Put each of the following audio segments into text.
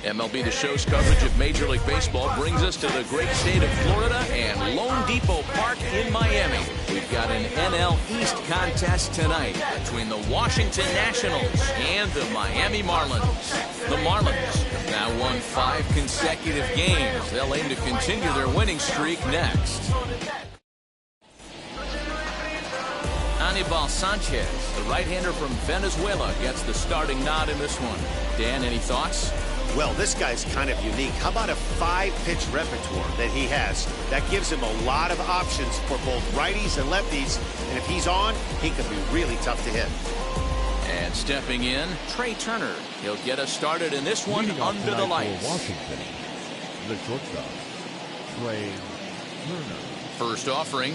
MLB The Show's coverage of Major League Baseball brings us to the great state of Florida and Lone Depot Park in Miami. We've got an NL East contest tonight between the Washington Nationals and the Miami Marlins. The Marlins have now won 5 consecutive games. They'll aim to continue their winning streak next. Anibal Sanchez, the right-hander from Venezuela, gets the starting nod in this one. Dan, any thoughts? Well, this guy's kind of unique. How about a 5-pitch repertoire that he has? That gives him a lot of options for both righties and lefties. And if he's on, he can be really tough to hit. And stepping in, Trey Turner. He'll get us started in this one under the lights. Washington, the shortstop, Trey Turner. First offering.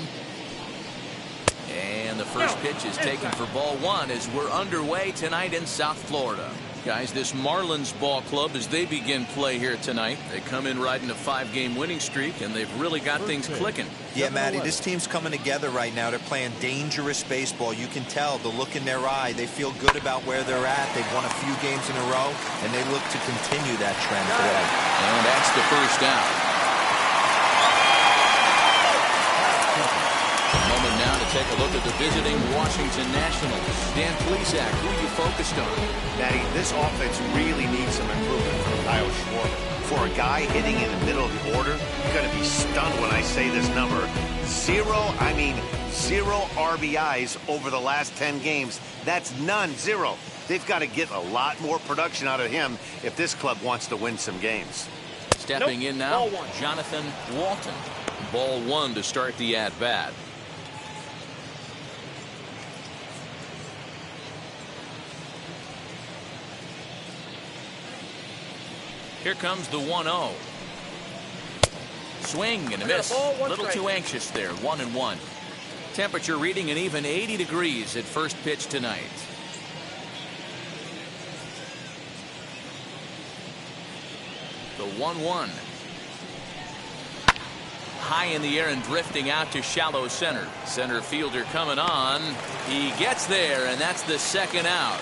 And the first pitch is taken for ball 1 as we're underway tonight in South Florida. Guys, this Marlins ball club, as they begin play here tonight, they come in riding a 5-game winning streak, and they've really got things clicking. Yeah, Matty, this team's coming together right now. They're playing dangerous baseball. You can tell the look in their eye. They feel good about where they're at. They've won a few games in a row, and they look to continue that trend today. And that's the first out. Now to take a look at the visiting Washington Nationals. Dan Plesac, who are you focused on? Matty, this offense really needs some improvement from Kyle Schwarber. For a guy hitting in the middle of the order, you're going to be stunned when I say this number. Zero RBIs over the last 10 games. That's zero. They've got to get a lot more production out of him if this club wants to win some games. Stepping in now, Jonathan Walton. Ball 1 to start the at-bat. Here comes the 1-0. Swing and a miss. A little too anxious there. 1-1. Temperature reading an even 80 degrees at first pitch tonight. The 1-1. High in the air and drifting out to shallow center. Center fielder coming on. He gets there, and that's the second out.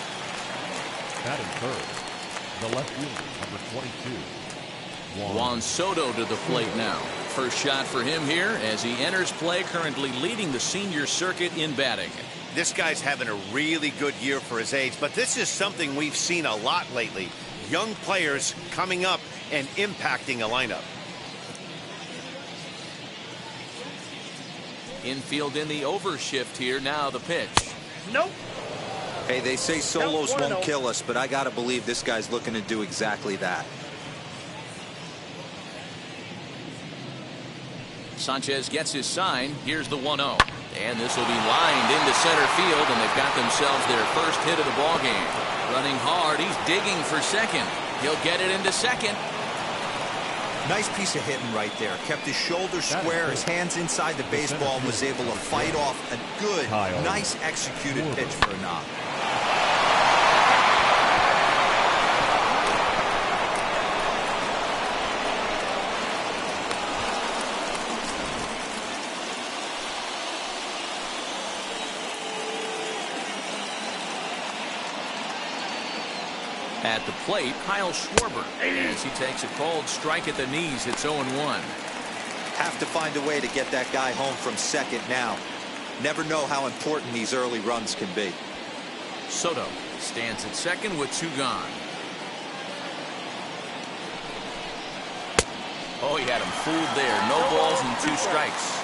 Batting third, the left fielder, number 22. Juan Soto to the plate now. First shot for him here as he enters play, currently leading the senior circuit in batting. This guy's having a really good year for his age, but this is something we've seen a lot lately. Young players coming up and impacting a lineup. Infield in the overshift here. Now the pitch. Nope. Hey, they say solos won't kill us, but I got to believe this guy's looking to do exactly that. Sanchez gets his sign. Here's the 1-0. And this will be lined into center field, and they've got themselves their first hit of the ball game. Running hard. He's digging for second. He'll get it into second. Nice piece of hitting right there. Kept his shoulders square, his hands inside the baseball, and was able to fight off a good, nice executed pitch for a knock. At the plate, Kyle Schwarber, as he takes a cold strike at the knees. It's 0-1. Have to find a way to get that guy home from second now. Never know how important these early runs can be. Soto stands at second with 2 gone. Oh, he had him fooled there. No balls and 2 strikes.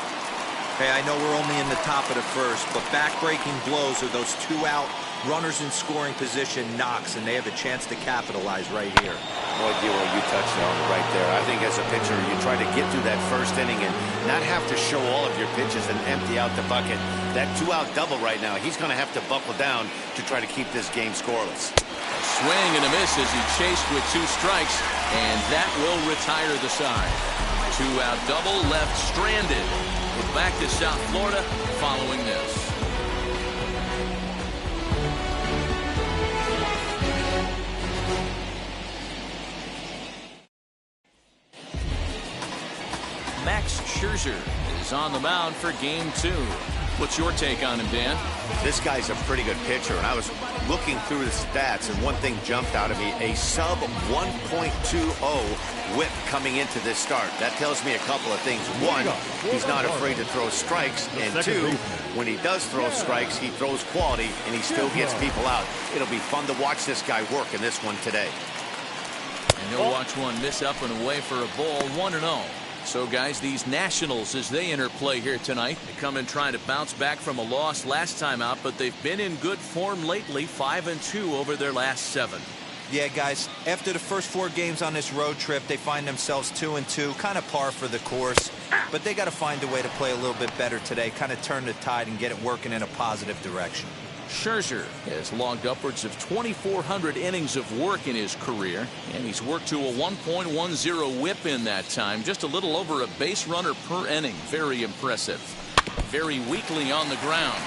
Hey, I know we're only in the top of the first, but back-breaking blows are those 2-out runners in scoring position knocks, and they have a chance to capitalize right here. Boy, Dilo, you touched on it right there. I think as a pitcher, you try to get through that first inning and not have to show all of your pitches and empty out the bucket. That 2-out double right now, he's going to have to buckle down to try to keep this game scoreless. A swing and a miss as he chased with 2 strikes, and that will retire the side. 2-out double left stranded. We're back to South Florida following this. Max Scherzer is is on the mound for game 2. What's your take on him, Dan? This guy's a pretty good pitcher, and I was looking through the stats, and one thing jumped out at me: a sub 1.20 whip coming into this start. That tells me a couple of things. One, he's not afraid to throw strikes, and two, when he does throw strikes, he throws quality, and he still gets people out. It'll be fun to watch this guy work in this one today. And he'll watch one miss up and away for a ball, 1-0. So, guys, these Nationals, as they enter play here tonight, they come in trying to bounce back from a loss last time out, but they've been in good form lately, 5-2 over their last 7. Yeah, guys, after the first 4 games on this road trip, they find themselves 2-2, kind of par for the course. But they got to find a way to play a little bit better today, kind of turn the tide and get it working in a positive direction. Scherzer has logged upwards of 2,400 innings of work in his career, and he's worked to a 1.10 whip in that time, just a little over a base runner per inning. Very impressive. Very weakly on the ground.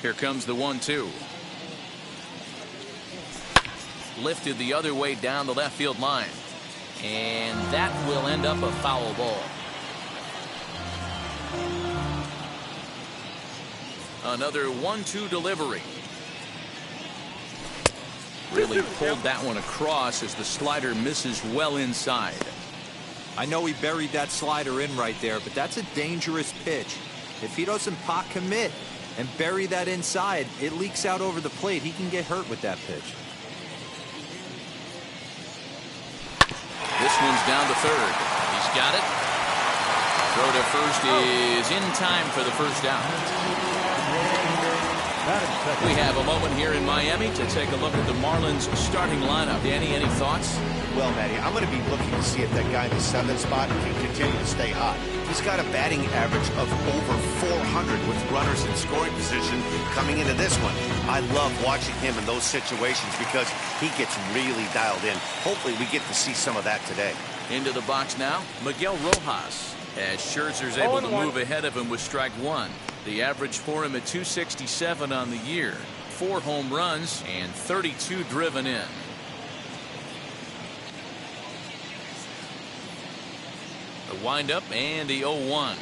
Here comes the 1-2. Lifted the other way down the left field line. And that will end up a foul ball. Another 1-2 delivery. Really pulled that one across as the slider misses well inside. I know he buried that slider in right there, but that's a dangerous pitch. If he doesn't pot commit and bury that inside, it leaks out over the plate. He can get hurt with that pitch. This one's down to third. He's got it. Throw to first is in time for the first out. We have a moment here in Miami to take a look at the Marlins starting lineup. Danny, any thoughts? Well, Matty, I'm going to be looking to see if that guy in the 7th spot can continue to stay hot. He's got a batting average of over 400 with runners in scoring position coming into this one. I love watching him in those situations because he gets really dialed in. Hopefully we get to see some of that today. Into the box now, Miguel Rojas, as Scherzer's able to move ahead of him with strike 1. The average for him at 267 on the year. 4 home runs and 32 driven in. The windup and the 0-1.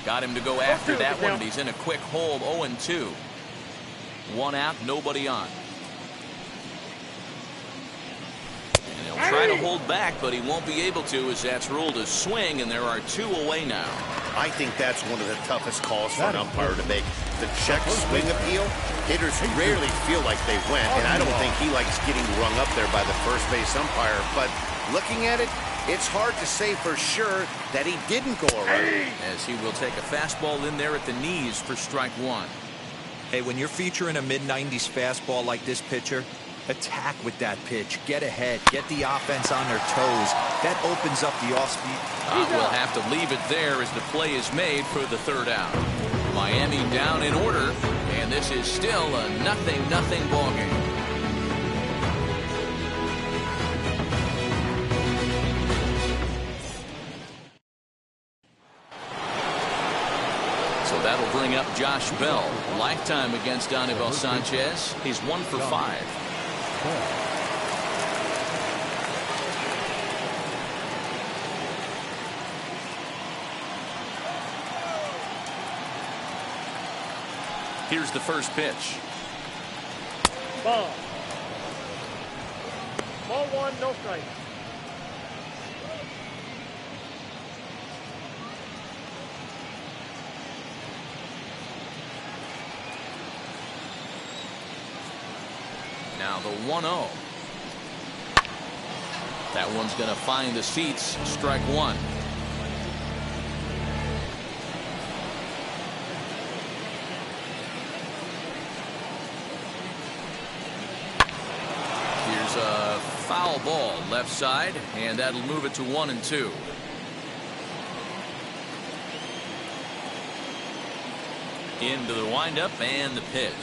Got him to go after that one, and he's in a quick hold. 0-2. 1 out, nobody on. And he'll try to hold back, but he won't be able to, as that's ruled a swing, and there are 2 away now. I think that's one of the toughest calls for an umpire to make. The check swing appeal, hitters rarely feel like they went, and I don't think he likes getting rung up there by the first base umpire. But looking at it, it's hard to say for sure that he didn't go around. As he will take a fastball in there at the knees for strike 1. Hey, when you're featuring a mid-90s fastball like this pitcher, attack with that pitch. Get ahead. Get the offense on their toes. That opens up the off-speed. We'll have to leave it there as the play is made for the 3rd out. Miami down in order, and this is still a 0-0 ball game. So that'll bring up Josh Bell. Lifetime against Anibal Sanchez. He's 1 for 5. Here's the first pitch. Ball. Ball 1, no strike. Now the 1-0. That one's going to find the seats. Strike 1. Here's a foul ball left side, and that'll move it to 1-2. Into the windup and the pitch.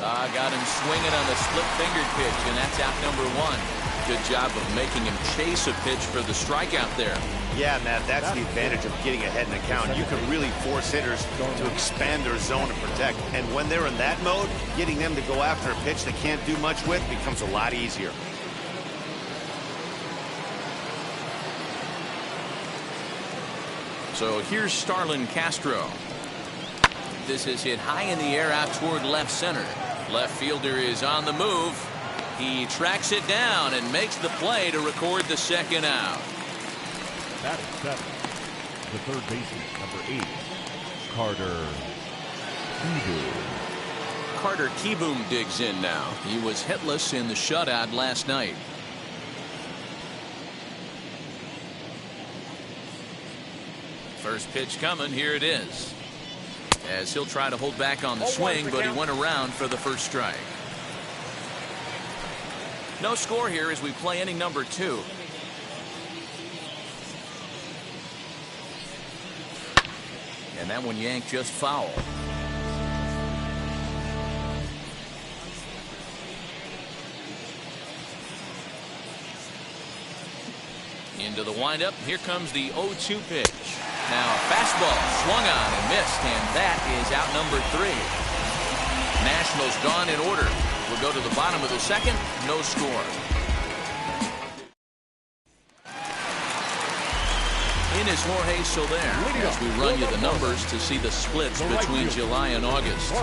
Got him swinging on the split-fingered pitch, and that's out number 1. Good job of making him chase a pitch for the strikeout there. Yeah, Matt, that's the advantage of getting ahead in the count. You can really force hitters to expand their zone and protect. And when they're in that mode, getting them to go after a pitch they can't do much with becomes a lot easier. So here's Starlin Castro. This is hit high in the air out toward left center. Left fielder is on the move. He tracks it down and makes the play to record the second out. Batting seven, the third baseman, number 8, Carter Kieboom. Carter Kieboom digs in now. He was hitless in the shutout last night. First pitch coming. Here it is. As he'll try to hold back on the swing, but he went around for the first strike. No score here as we play inning number 2. And that one yanked just foul. Into the windup. Here comes the 0-2 pitch. Now a fastball swung on and missed, and that is out number 3. Nationals gone in order. We'll go to the bottom of the second. No score. In is Jorge Soler as we run you the numbers to see the splits between July and August.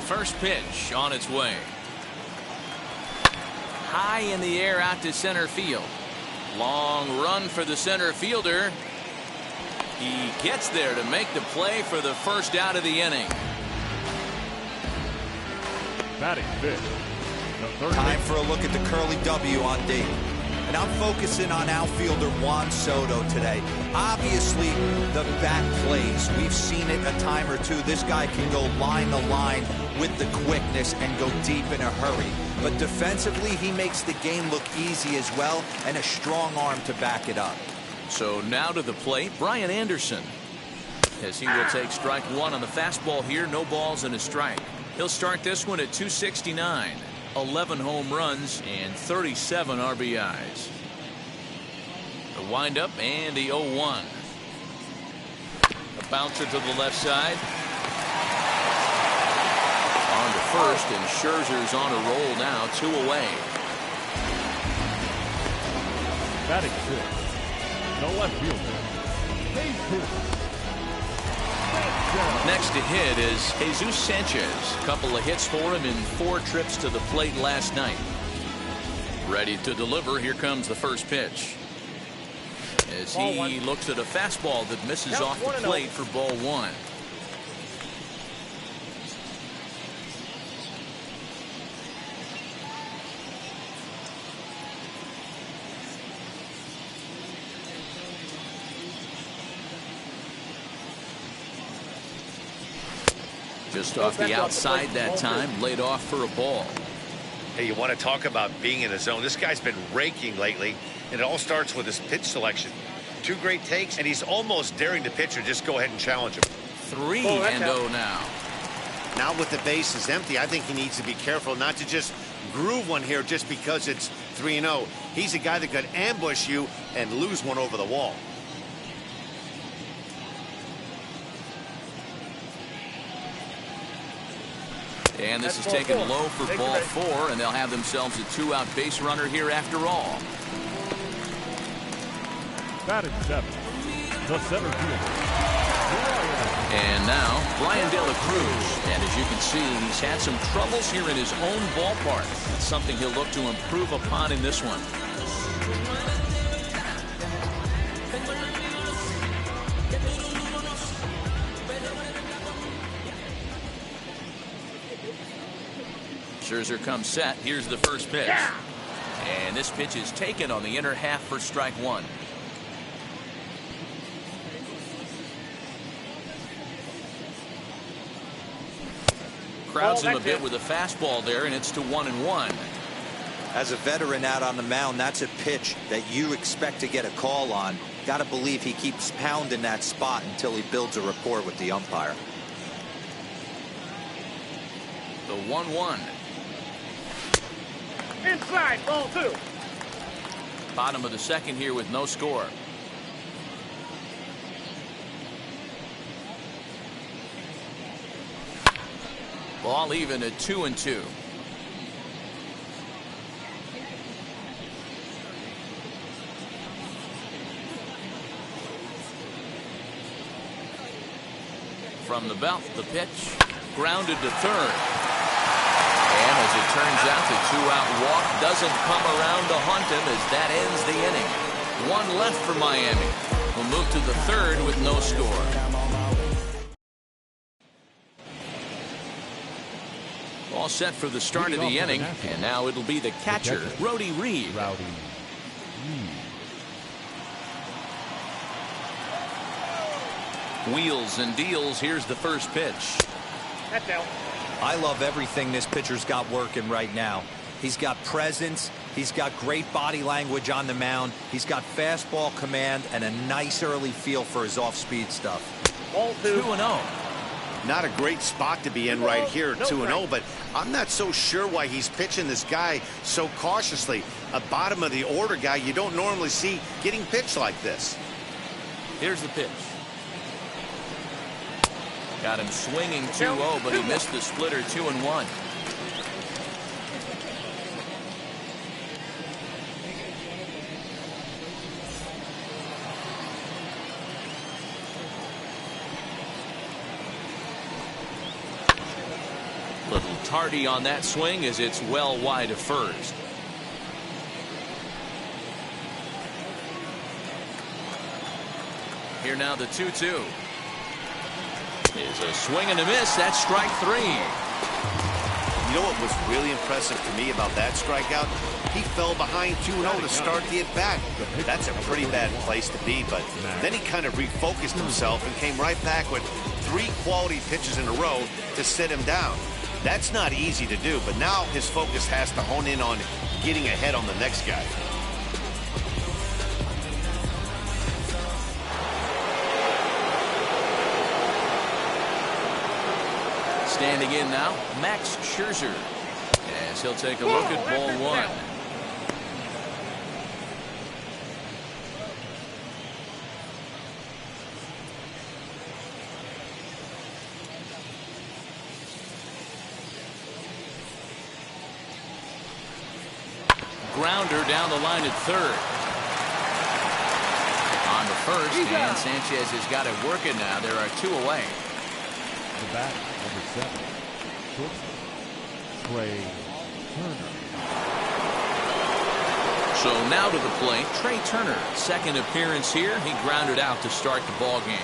First pitch on its way. High in the air out to center field. Long run for the center fielder. He gets there to make the play for the first out of the inning. Batting fifth, the third Time baseman. for a look at the curly W on D. And I'm focusing on outfielder Juan Soto today. Obviously, the bat plays. We've seen it a time or two. This guy can go line to line with the quickness and go deep in a hurry. But defensively, he makes the game look easy as well, and a strong arm to back it up. So now to the plate, Brian Anderson. As he will take strike 1 on the fastball here. No balls and a strike. He'll start this one at 269. 11 home runs and 37 RBIs. The windup and the 0-1. A bouncer to the left side. On to first, and Scherzer's on a roll now. 2 away. Batting sixth, the left fielder, Next to hit is Jesus Sanchez. A couple of hits for him in 4 trips to the plate last night. Ready to deliver. Here comes the first pitch. As he looks at a fastball that misses off the plate for ball 1. Just off the outside that time, laid off for a ball. Hey, you want to talk about being in the zone? This guy's been raking lately, and it all starts with his pitch selection. 2 great takes, and he's almost daring the pitcher just go ahead and challenge him. 3-0 now. Now with the bases empty, I think he needs to be careful not to just groove one here just because it's 3-0. He's a guy that could ambush you and lose one over the wall. And this is taken low for ball 4, and they'll have themselves a 2-out base runner here after all. batting seventh, the center fielder. And now Brian De La Cruz, and as you can see, he's had some troubles here in his own ballpark. That's something he'll look to improve upon in this one. Scherzer comes set. Here's the first pitch. And this pitch is taken on the inner half for strike 1. Crowds him a bit with a fastball there, and it's to 1-1. As a veteran out on the mound, that's a pitch that you expect to get a call on. Got to believe he keeps pounding that spot until he builds a rapport with the umpire. The 1-1. Inside, ball 2. Bottom of the second here with no score. Ball even at 2-2. From the belt, the pitch grounded to third. And as it turns out, the 2-out walk doesn't come around to hunt him as that ends the inning. One left for Miami. We'll move to the third with no score. All set for the start of the inning, and now it'll be the catcher, Rowdy Reed. Wheels and deals. Here's the first pitch. That's out. I love everything this pitcher's got working right now. He's got presence. He's got great body language on the mound. He's got fastball command and a nice early feel for his off-speed stuff. Ball 2. 2-0. Not a great spot to be in right here, 2-0, but I'm not so sure why he's pitching this guy so cautiously. A bottom of the order guy you don't normally see getting pitched like this. Here's the pitch. Got him swinging 2-0, but he missed the splitter 2-1. Little tardy on that swing as it's well wide of first. Here now the 2-2. Is a swing and a miss. That's strike 3. You know what was really impressive to me about that strikeout? He fell behind 2-0 to start the at-bat. That's a pretty bad place to be, but then he kind of refocused himself and came right back with 3 quality pitches in a row to sit him down. That's not easy to do, but now his focus has to hone in on getting ahead on the next guy. Standing in now, Max Scherzer, as he'll take a look at ball 1. Grounder down the line at third. On the first, and Sanchez has got it working now. There are 2 away. The bat, number 7, shortstop, Trey Turner. So now to the plate, Trey Turner. Second appearance here. He grounded out to start the ball game.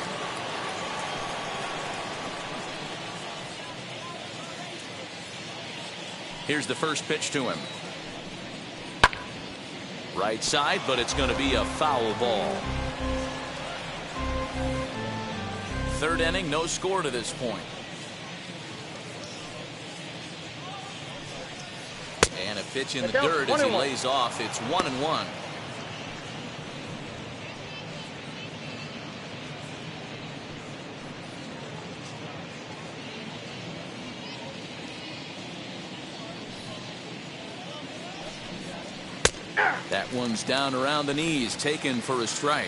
Here's the first pitch to him. Right side, but it's going to be a foul ball. Third inning, no score to this point. And a pitch in the dirt as he lays off. It's 1-1. That one's down around the knees, taken for a strike.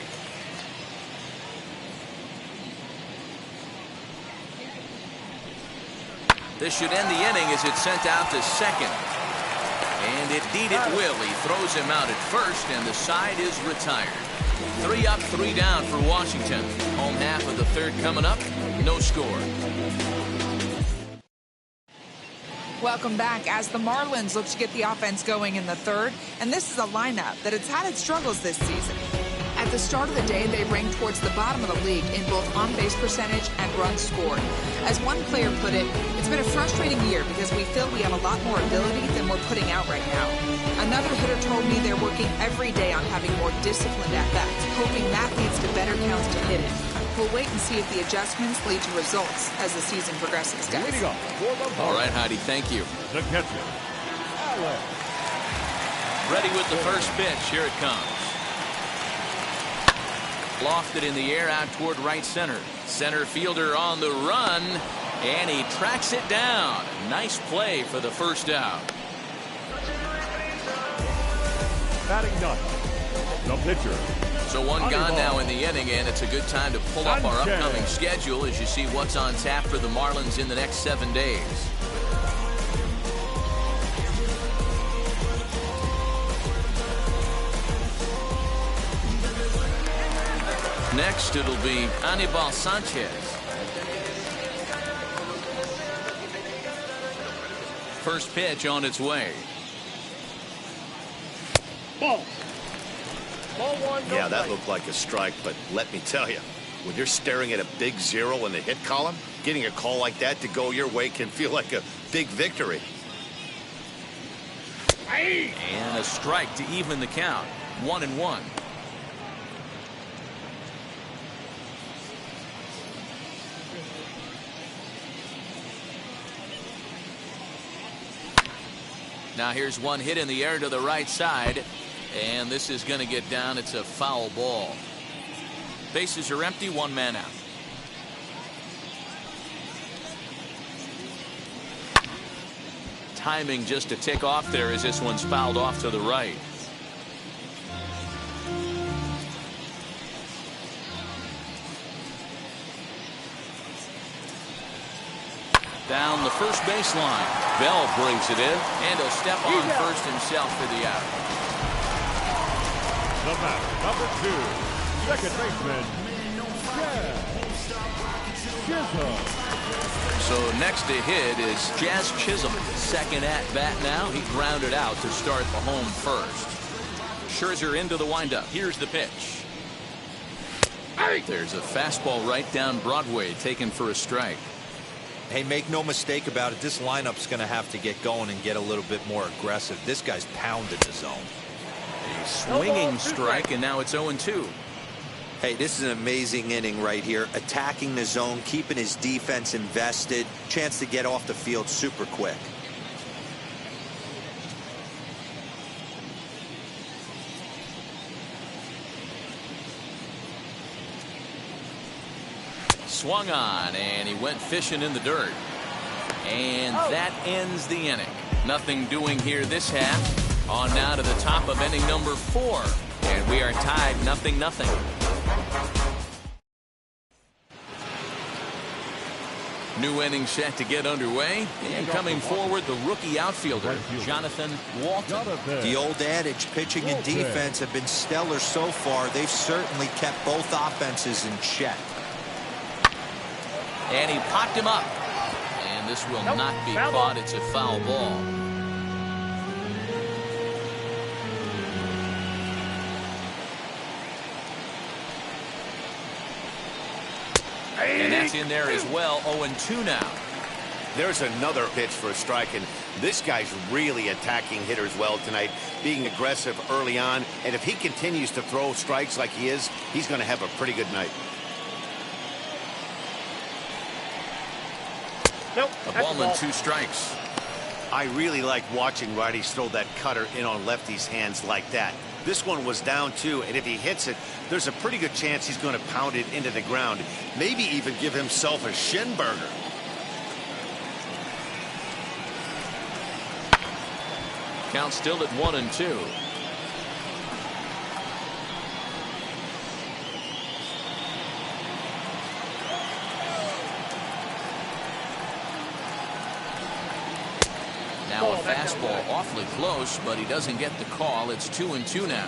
This should end the inning as it's sent out to second. And indeed it will. He throws him out at first, and the side is retired. 3 up, 3 down for Washington. Home half of the third coming up. No score. Welcome back as the Marlins look to get the offense going in the third. And this is a lineup that has had its struggles this season. At the start of the day, they ranked towards the bottom of the league in both on-base percentage and runs scored. As one player put it, it's been a frustrating year because we feel we have a lot more ability than we're putting out right now. Another hitter told me they're working every day on having more disciplined at-bats, hoping that leads to better counts to hit it. We'll wait and see if the adjustments lead to results as the season progresses, guys. All right, Heidi, thank you. The catcher, Hallo. Ready with the first pitch. Here it comes. Lofted in the air out toward right center. Center fielder on the run, and he tracks it down. Nice play for the first out. Batting ninth, the pitcher. So one gone now in the inning, and it's a good time to pull up our upcoming schedule as you see what's on tap for the Marlins in the next 7 days. Next, it'll be Anibal Sanchez. First pitch on its way. Ball. Ball one. Yeah, that looked like a strike, but let me tell you, when you're staring at a big 0 in the hit column, getting a call like that to go your way can feel like a big victory. And a strike to even the count. 1-1. Now here's one hit in the air to the right side, and this is going to get down. It's a foul ball. Bases are empty, 1 man out. Timing just a tick off there as this one's fouled off to the right. Down the first baseline. Bell brings it in, and he'll step on first himself for the out. The batter, number 2, second baseman, Chisholm. So next to hit is Jazz Chisholm. Second at bat now. He grounded out to start the home first. Scherzer into the windup. Here's the pitch. There's a fastball right down Broadway, taken for a strike. Hey, make no mistake about it, this lineup's going to have to get going and get a little bit more aggressive. This guy's pounded the zone. A swinging strike, and now it's 0-2. Hey, this is an amazing inning right here. Attacking the zone, keeping his defense invested. Chance to get off the field super quick. Swung on, and he went fishing in the dirt. And that ends the inning. Nothing doing here this half. On now to the top of inning number 4. And we are tied 0-0. New inning set to get underway. And coming forward, the rookie outfielder, Jonathan Walton. The old adage, pitching and defense have been stellar so far. They've certainly kept both offenses in check. And he popped him up. And this will not be caught. It's a foul ball. And that's in there as well. 0-2 now. There's another pitch for a strike, and this guy's really attacking hitters well tonight, being aggressive early on. And if he continues to throw strikes like he is, he's going to have a pretty good night. A ball and 2 strikes. I really like watching righties throw that cutter in on lefties' hands like that. This one was down 2, and if he hits it, there's a pretty good chance he's going to pound it into the ground. Maybe even give himself a shin burner. Count still at 1-2. Now a fastball awfully close, but he doesn't get the call. It's 2-2 now.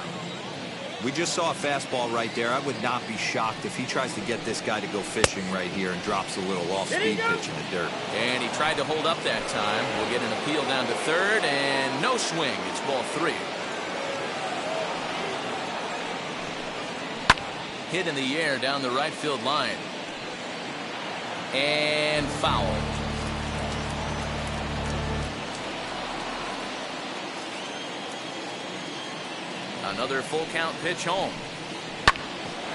We just saw a fastball right there. I would not be shocked if he tries to get this guy to go fishing right here and drops a little off-speed pitch in the dirt. And he tried to hold up that time. We'll get an appeal down to third, and no swing. It's ball 3. Hit in the air down the right field line. And foul. Another full count pitch home.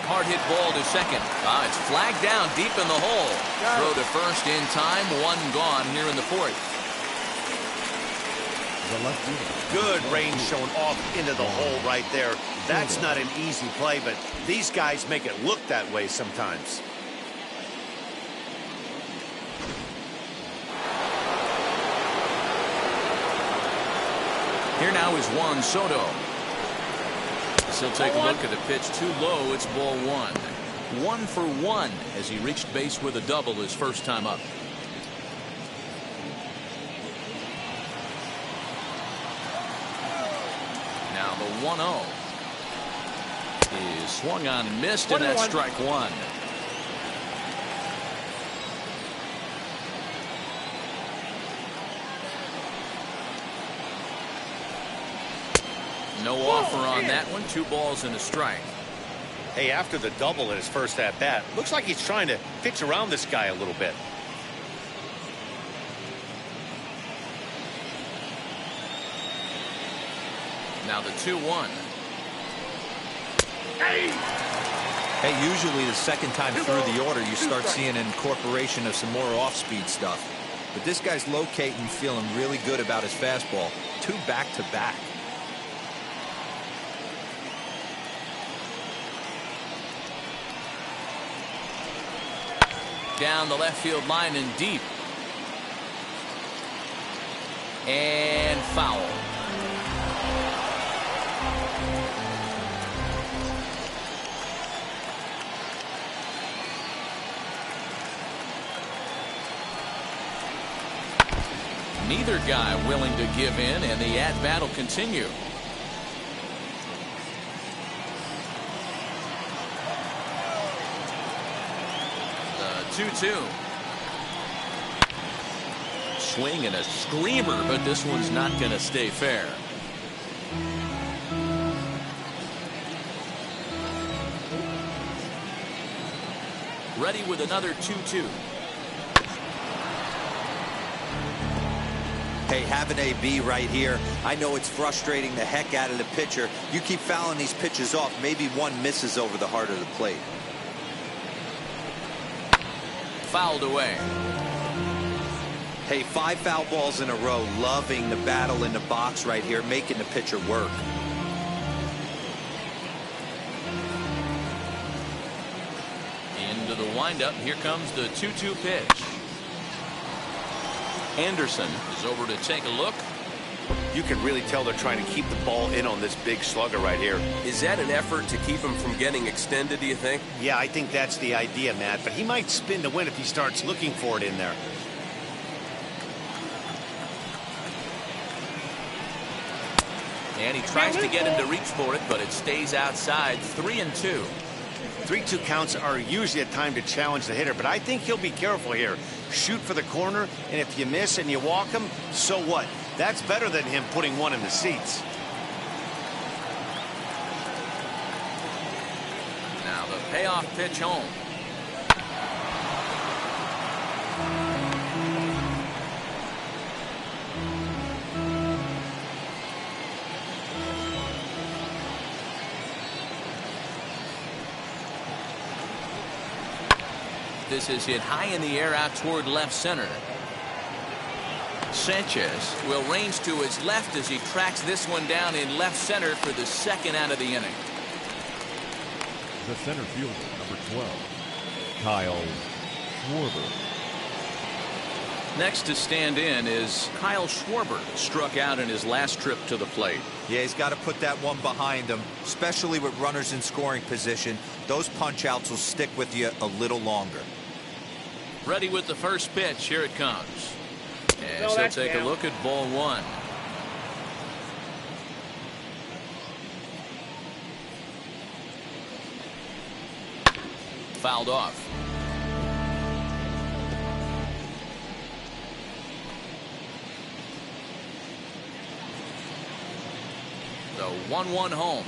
Hard hit ball to second. It's flagged down deep in the hole. Throw to first in time. 1 gone here in the 4th. The the left fielder. Good range showing off into the hole right there. That's not an easy play, but these guys make it look that way sometimes. Here now is Juan Soto. He'll take a look at the pitch too low. It's ball one. 1 for 1 as he reached base with a double his first time up. Now the 1-0 is swung on and missed, and that's strike one. No offer on that one. 2 balls and a strike. Hey, after the double in his first at bat, looks like he's trying to pitch around this guy a little bit. Now the 2-1. Hey, usually the second time through the order, you start seeing an incorporation of some more off-speed stuff. But this guy's locating, feeling really good about his fastball. 2 back-to-back. Down the left field line and deep. And foul. Neither guy willing to give in, and the at-bat will continue. The 2-2. Swing and a screamer, but this one's not going to stay fair. Ready with another 2-2. Hey, have an AB right here. I know it's frustrating the heck out of the pitcher. You keep fouling these pitches off, maybe one misses over the heart of the plate. Fouled away. Hey, 5 foul balls in a row. Loving the battle in the box right here, making the pitcher work. Into the windup. Here comes the 2-2 pitch. Anderson is over to take a look. You can really tell they're trying to keep the ball in on this big slugger right here. Is that an effort to keep him from getting extended, do you think? Yeah, I think that's the idea, Matt, but he might spin to win if he starts looking for it in there. And he tries to get him to reach for it, but it stays outside. 3-2. 3-2 counts are usually a time to challenge the hitter, but I think he'll be careful here. Shoot for the corner, and if you miss and you walk him, so what? That's better than him putting one in the seats. Now the payoff pitch home. This is hit high in the air out toward left center. Sanchez will range to his left as he tracks this one down in left center for the second out of the inning. The center fielder, number 12, Kyle Schwarber. Next to stand in is Kyle Schwarber, struck out in his last trip to the plate. Yeah, he's got to put that one behind him, especially with runners in scoring position. Those punch-outs will stick with you a little longer. Ready with the first pitch. Here it comes. And he'll take a look at ball one. Fouled off. The 1-1 home.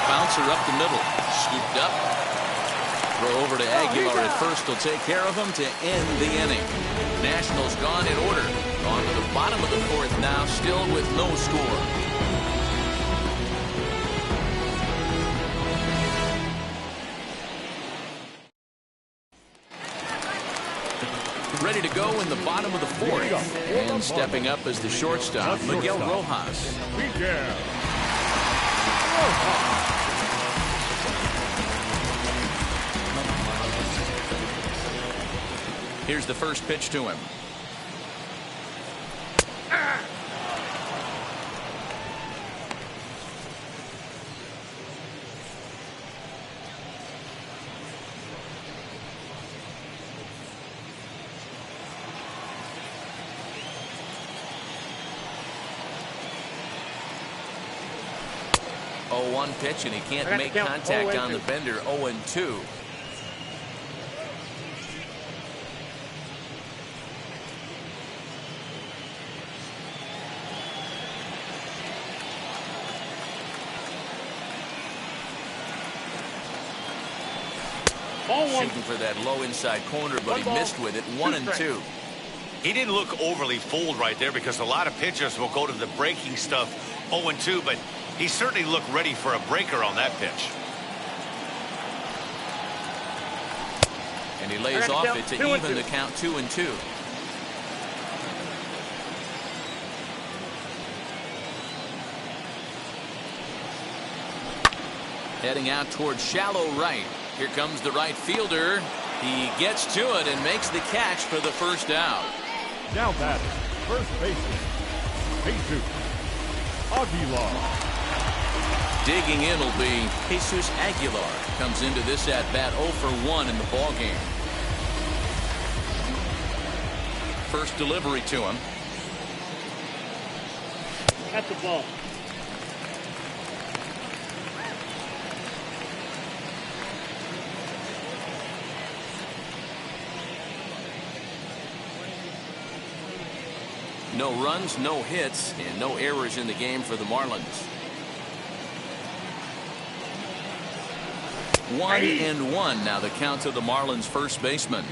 Bouncer up the middle. Scooped up. Throw over to Aguilar at first will take care of him to end the inning. Nationals gone in order. On to the bottom of the fourth now, still with no score. Ready to go in the bottom of the fourth. And stepping up as the shortstop, Miguel Rojas. Miguel. Here's the first pitch to him. Oh, 1 pitch, and he can't make contact on the bender. 0-2. Shooting for that low inside corner, but he missed with it. 1-2. He didn't look overly fooled right there because a lot of pitchers will go to the breaking stuff 0-2, but he certainly looked ready for a breaker on that pitch. And he lays off it to even the count 2-2. Heading out towards shallow right. Here comes the right fielder. He gets to it and makes the catch for the first out. Now batting, first baseman, Jesus Aguilar. Digging in will be Jesus Aguilar. Comes into this at-bat 0 for 1 in the ballgame. First delivery to him. At the ball. No runs, no hits, and no errors in the game for the Marlins. 1-1 now the count to the Marlins first baseman.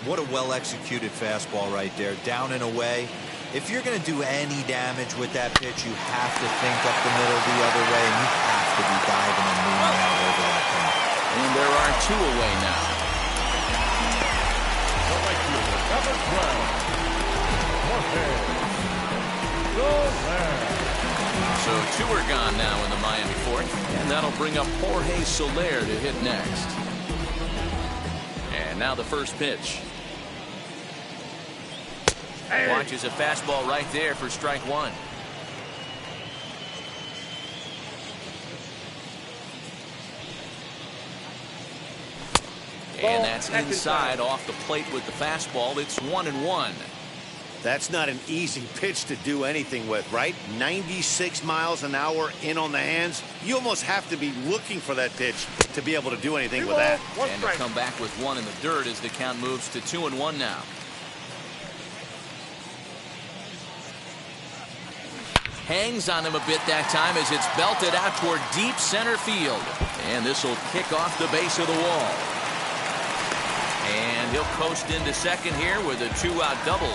What a well-executed fastball right there, down and away. If you're going to do any damage with that pitch, you have to think up the middle the other way, and you have to be diving and moving out over that thing. And there are 2 away now. The right fielder, number 12. So 2 are gone now in the Miami fourth, and that'll bring up Jorge Soler to hit next. And now the first pitch. Watches a fastball right there for strike 1. And that's inside off the plate with the fastball. It's 1-1. That's not an easy pitch to do anything with, right? 96 miles an hour in on the hands. You almost have to be looking for that pitch to be able to do anything with that. And to come back with 1 in the dirt as the count moves to 2-1 now. Hangs on him a bit that time as it's belted out toward deep center field. And this will kick off the base of the wall. And he'll coast into second here with a 2-out double.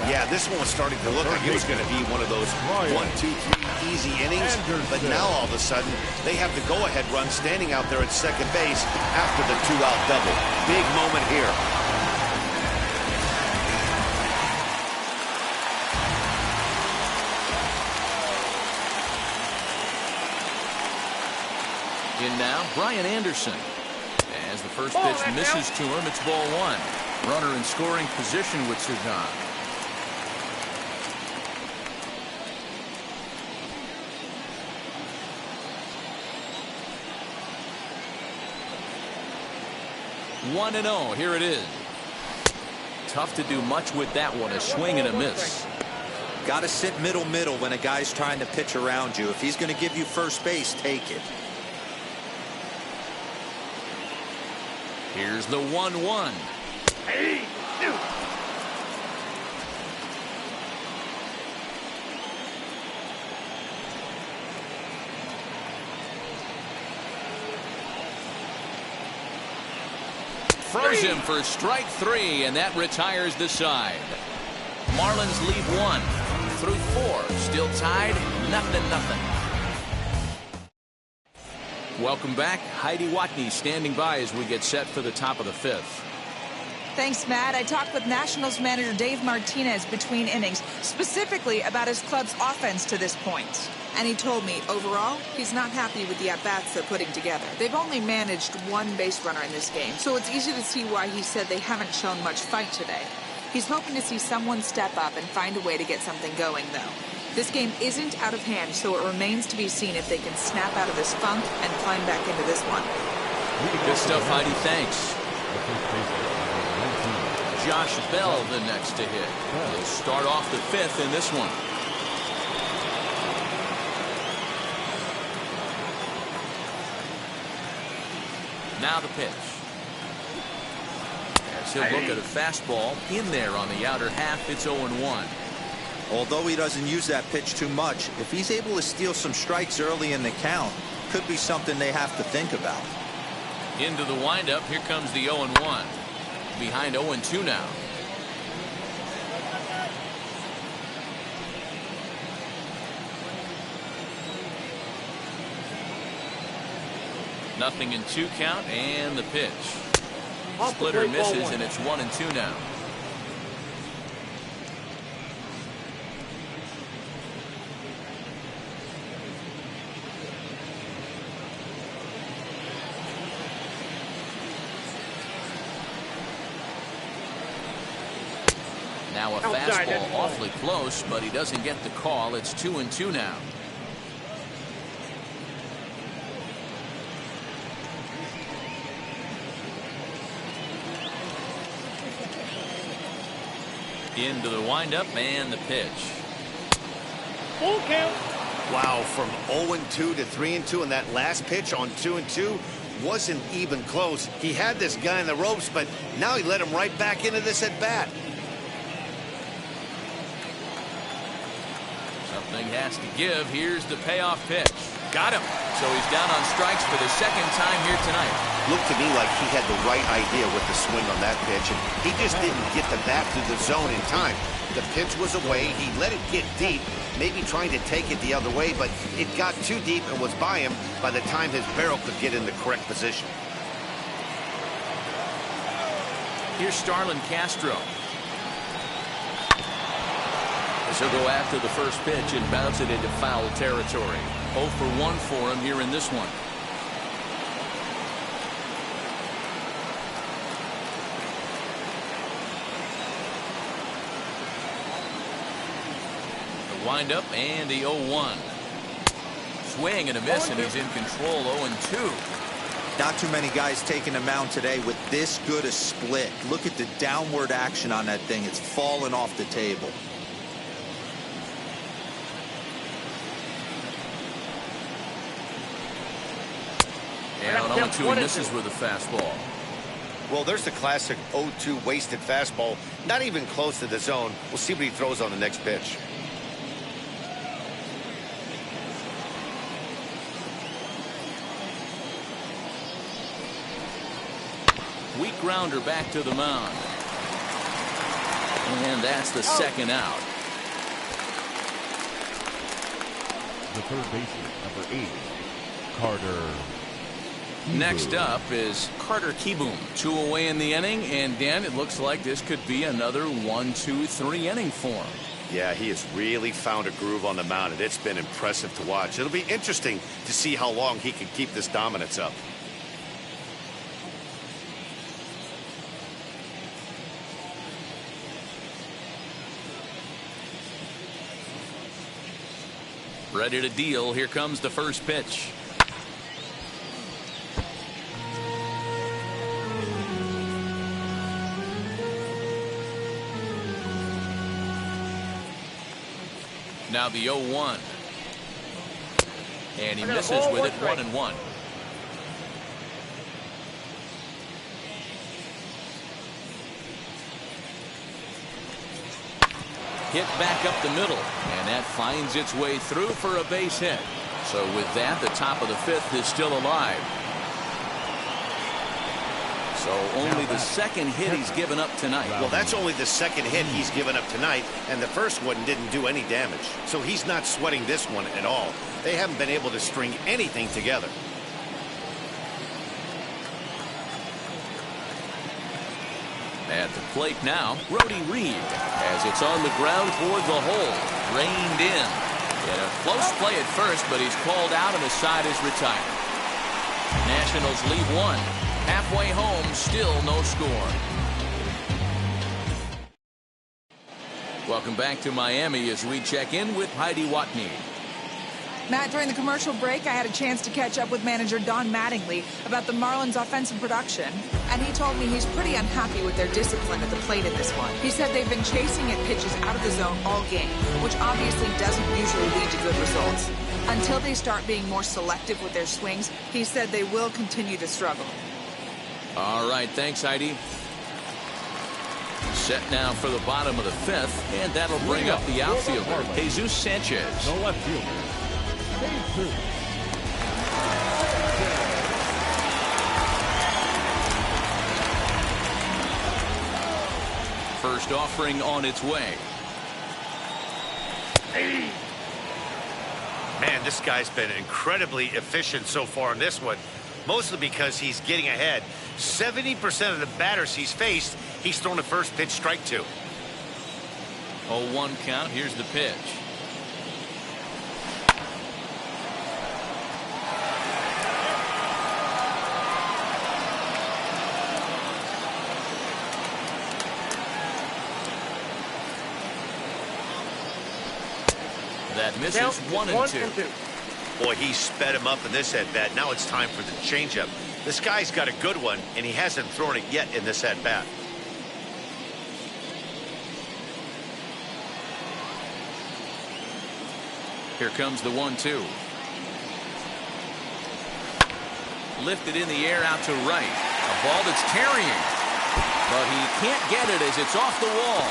Yeah, this one was starting to look like it was going to be one of those 1, 2, 3 easy innings. But now all of a sudden, they have the go-ahead run standing out there at second base after the 2-out double. Big moment here. In now, Brian Anderson. As the first pitch misses to him, it's ball 1. Runner in scoring position with Sudan. One and 0. Here it is. Tough to do much with that one. A swing and a miss. Got to sit middle when a guy's trying to pitch around you. If he's going to give you first base, take it. Here's the 1-1. Hey, Throws him for strike 3, and that retires the side. Marlins lead 1 through 4. Still tied, 0-0. Welcome back. Heidi Watney standing by as we get set for the top of the 5th. Thanks, Matt. I talked with Nationals manager Dave Martinez between innings, specifically about his club's offense to this point. And he told me, overall, he's not happy with the at-bats they're putting together. They've only managed one base runner in this game, so it's easy to see why he said they haven't shown much fight today. He's hoping to see someone step up and find a way to get something going, though. This game isn't out of hand, so it remains to be seen if they can snap out of this funk and climb back into this one. Good stuff, Heidi. Thanks. Josh Bell the next to hit. He'll start off the fifth in this one. Now the pitch. As he'll look at a fastball in there on the outer half, it's 0-1. Although he doesn't use that pitch too much, if he's able to steal some strikes early in the count, could be something they have to think about. Into the windup, here comes the 0-1. Behind 0-2 now. Nothing in 2 count, and the pitch. Splitter misses, and it's 1-2 now. Now a fastball awfully close, but he doesn't get the call. It's 2-2 now. Into the windup and the pitch. Full count. Wow, from 0-2 to 3-2, and that last pitch on 2-2 wasn't even close. He had this guy in the ropes, but now he let him right back into this at bat. Something has to give. Here's the payoff pitch. Got him. So he's down on strikes for the second time here tonight. Looked to me like he had the right idea with the swing on that pitch, and he just didn't get the bat through the zone in time. The pitch was away. He let it get deep, maybe trying to take it the other way, but it got too deep and was by him by the time his barrel could get in the correct position. Here's Starlin Castro. As he'll go after the first pitch and bounce it into foul territory. 0 for 1 for him here in this one. The windup and the 0-1. Swing and a miss, and he's in control. 0-2. Not too many guys taking the mound today with this good a split. Look at the downward action on that thing. It's falling off the table. And on 0-2, he misses with a fastball. Well, there's the classic 0-2 wasted fastball. Not even close to the zone. We'll see what he throws on the next pitch. Weak grounder back to the mound. And that's the second out. The third baseman, number 8, Carter. Next up is Carter Kieboom. 2 away in the inning, and Dan, it looks like this could be another 1-2-3 inning for him. Yeah, he has really found a groove on the mound, and it's been impressive to watch. It'll be interesting to see how long he can keep this dominance up. Ready to deal. Here comes the first pitch. Now the 0-1. And he misses with it. 1-1. Hit back up the middle, and that finds its way through for a base hit. So with that, the top of the fifth is still alive. So only the second hit he's given up tonight. Well, that's only the second hit he's given up tonight, and the first one didn't do any damage. So he's not sweating this one at all. They haven't been able to string anything together. At the plate now, Brody Reed, as it's on the ground toward the hole, reined in. In a close play at first, but he's called out and the side is retired. Nationals lead one. Halfway home, still no score. Welcome back to Miami as we check in with Heidi Watney. Matt, during the commercial break, I had a chance to catch up with manager Don Mattingly about the Marlins' offensive production, and he told me he's pretty unhappy with their discipline at the plate in this one. He said they've been chasing at pitches out of the zone all game, which obviously doesn't usually lead to good results. Until they start being more selective with their swings, he said they will continue to struggle. All right, thanks, Heidi. Set now for the bottom of the fifth, and that'll bring up the outfielder, Jesus Sanchez. The left fielder. First offering on its way. Man, this guy's been incredibly efficient so far in this one, mostly because he's getting ahead. 70% of the batters he's faced, he's thrown a first pitch strike to. 0-1 count. Here's the pitch. That misses. 1-2. Boy, he sped him up in this at-bat. Now it's time for the changeup. This guy's got a good one, and he hasn't thrown it yet in this at-bat. Here comes the 1-2. Lifted in the air out to right. A ball that's carrying. But he can't get it as it's off the wall.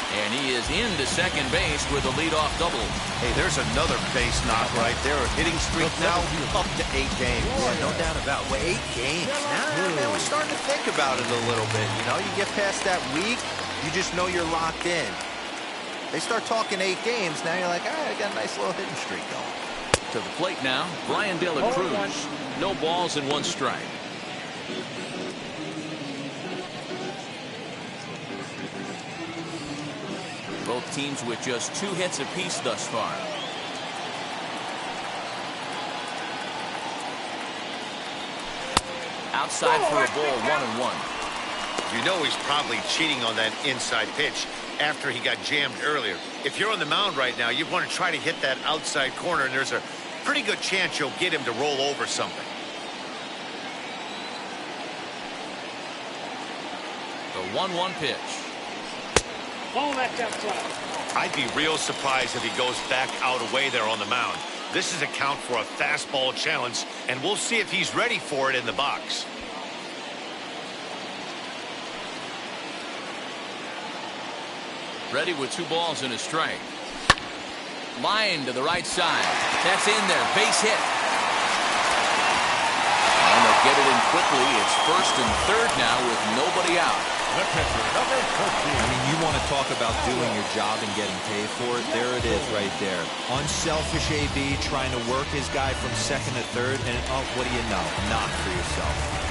And he is into second base with a leadoff double. Hey, there's another base knock right there. A hitting streak now up to 8 games. Yeah, no doubt about it. Well, 8 games. Now we're starting to think about it a little bit. You know, you get past that week, you just know you're locked in. They start talking 8 games, now you're like, all right, I got a nice little hitting streak going. To the plate now, Brian De La Cruz. No balls and 1 strike. Both teams with just 2 hits apiece thus far. Outside for a ball, 1-1. You know he's probably cheating on that inside pitch after he got jammed earlier. If you're on the mound right now, you want to try to hit that outside corner, and there's a pretty good chance you'll get him to roll over something. The 1-1 pitch. Ball that's outside. I'd be real surprised if he goes back out away there on the mound. This is a count for a fastball challenge, and we'll see if he's ready for it in the box. Ready with 2 balls and a strike. Line to the right side. That's in there. Base hit. And they'll get it in quickly. It's first and third now with nobody out. The pitcher, number 14. I mean, you want to talk about doing your job and getting paid for it. There it is right there. Unselfish AB trying to work his guy from second to third, and oh, what do you know? Knock for yourself.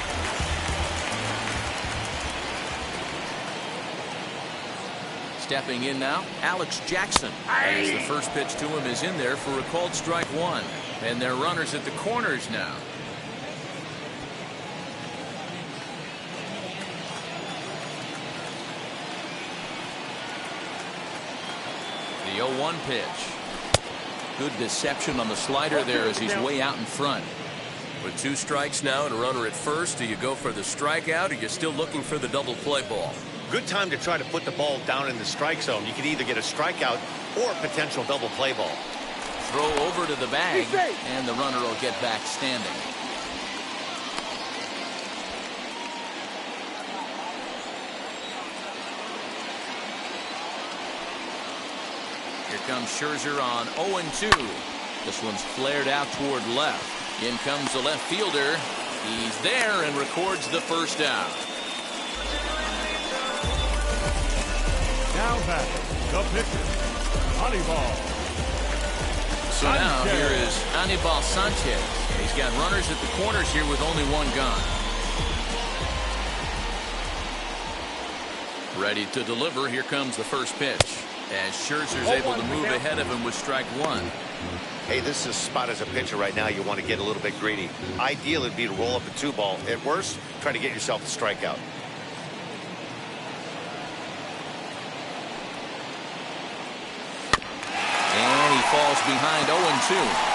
Stepping in now, Alex Jackson. As the first pitch to him is in there for a called strike 1. And they're runners at the corners now. The 0-1 pitch. Good deception on the slider there as he's way out in front. With 2 strikes now and a runner at first, do you go for the strikeout or you're still looking for the double play ball? Good time to try to put the ball down in the strike zone. You can either get a strikeout or a potential double play ball. Throw over to the bag, and the runner will get back standing. Here comes Scherzer on 0-2. This one's flared out toward left. In comes the left fielder. He's there and records the first out. Now back, the pitcher, Anibal. So now here is Anibal Sanchez. He's got runners at the corners here with only 1 gone. Ready to deliver. Here comes the first pitch. As Scherzer's able to move ahead of him with strike one. Hey, this is a spot as a pitcher right now. You want to get a little bit greedy. Ideal would be to roll up a 2-ball. At worst, try to get yourself a strikeout. And he falls behind 0-2.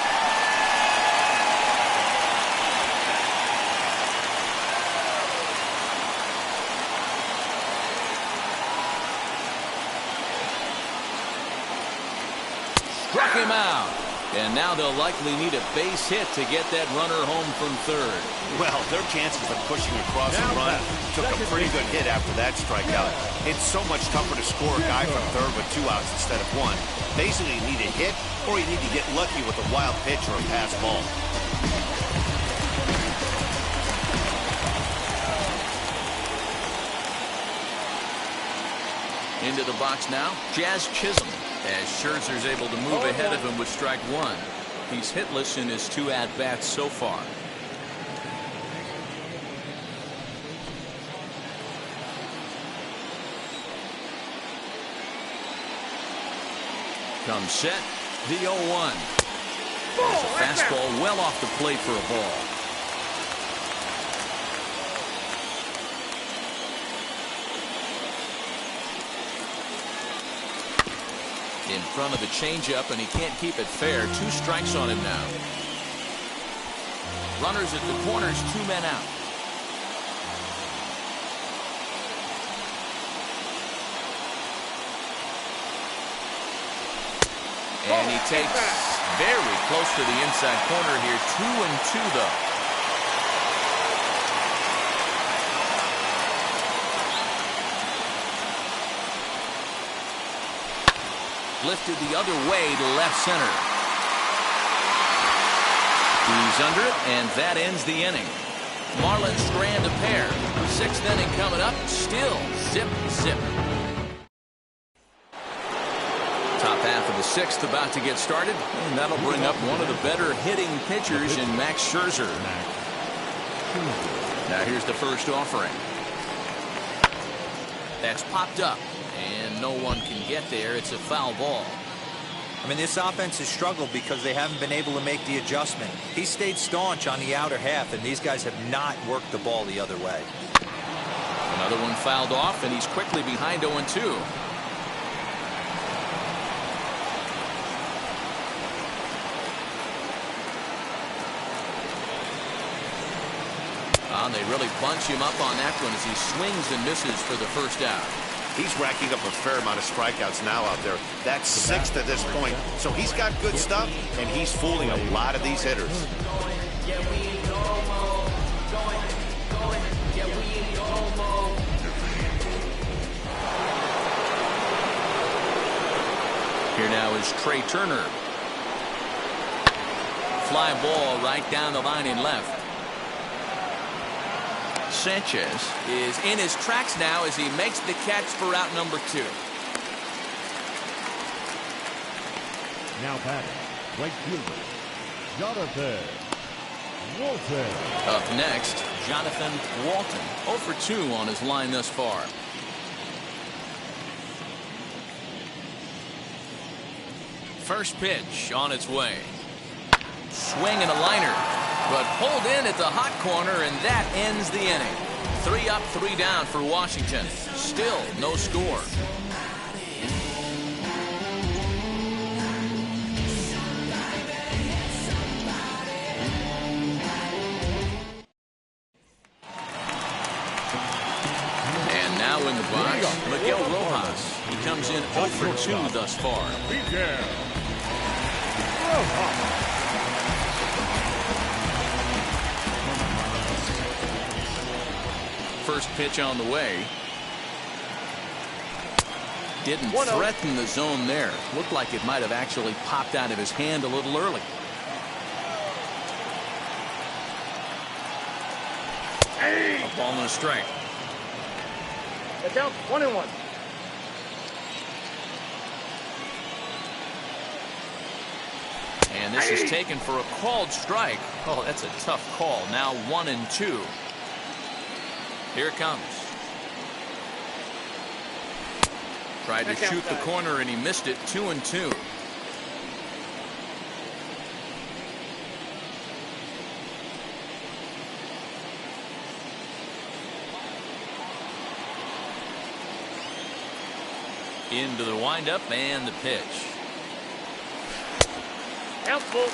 Struck him out. And now they'll likely need a base hit to get that runner home from third. Well, their chances of pushing across the run took a pretty good hit after that strikeout. It's so much tougher to score a guy from third with 2 outs instead of 1. Basically, you need a hit or you need to get lucky with a wild pitch or a pass ball. Into the box now, Jazz Chisholm. As Scherzer's able to move ahead of him with strike one. He's hitless in his 2 at-bats so far. Comes set, the 0-1. There's a fastball well off the plate for a ball. In front of the changeup, and he can't keep it fair. 2 strikes on him now. Runners at the corners, 2 men out. And he takes very close to the inside corner here. 2-2 though. Lifted the other way to left center. He's under it, and that ends the inning. Marlins strand a pair. 6th inning coming up. Still zip. Top half of the 6th about to get started, and that'll bring up one of the better hitting pitchers in Max Scherzer. Now here's the first offering. That's popped up. And no one can get there. It's a foul ball. I mean, this offense has struggled because they haven't been able to make the adjustment. He stayed staunch on the outer half, and these guys have not worked the ball the other way. Another one fouled off, and he's quickly behind 0-2. And they really bunch him up on that one as he swings and misses for the first out. He's racking up a fair amount of strikeouts now out there. That's 6th at this point. So he's got good stuff, and he's fooling a lot of these hitters. Here now is Trey Turner. Fly ball right down the line in left. Sanchez is in his tracks now as he makes the catch for out number 2. Now batting, right fielder, Jonathan Walton. Up next, Jonathan Walton. 0 for 2 on his line thus far. First pitch on its way. Swing and a liner. But pulled in at the hot corner, and that ends the inning. 3 up, 3 down for Washington. Still no score. And now in the box, Miguel Rojas. He comes in 0 for 2 thus far. Miguel Rojas. First pitch on the way. Didn't threaten the zone there. Looked like it might have actually popped out of his hand a little early. A ball and a strike. Get down 1-1. And this is taken for a called strike. Oh, that's a tough call. Now 1-2. Here it comes. Tried to shoot the corner and he missed it. 2-2. Into the windup and the pitch. Helpful.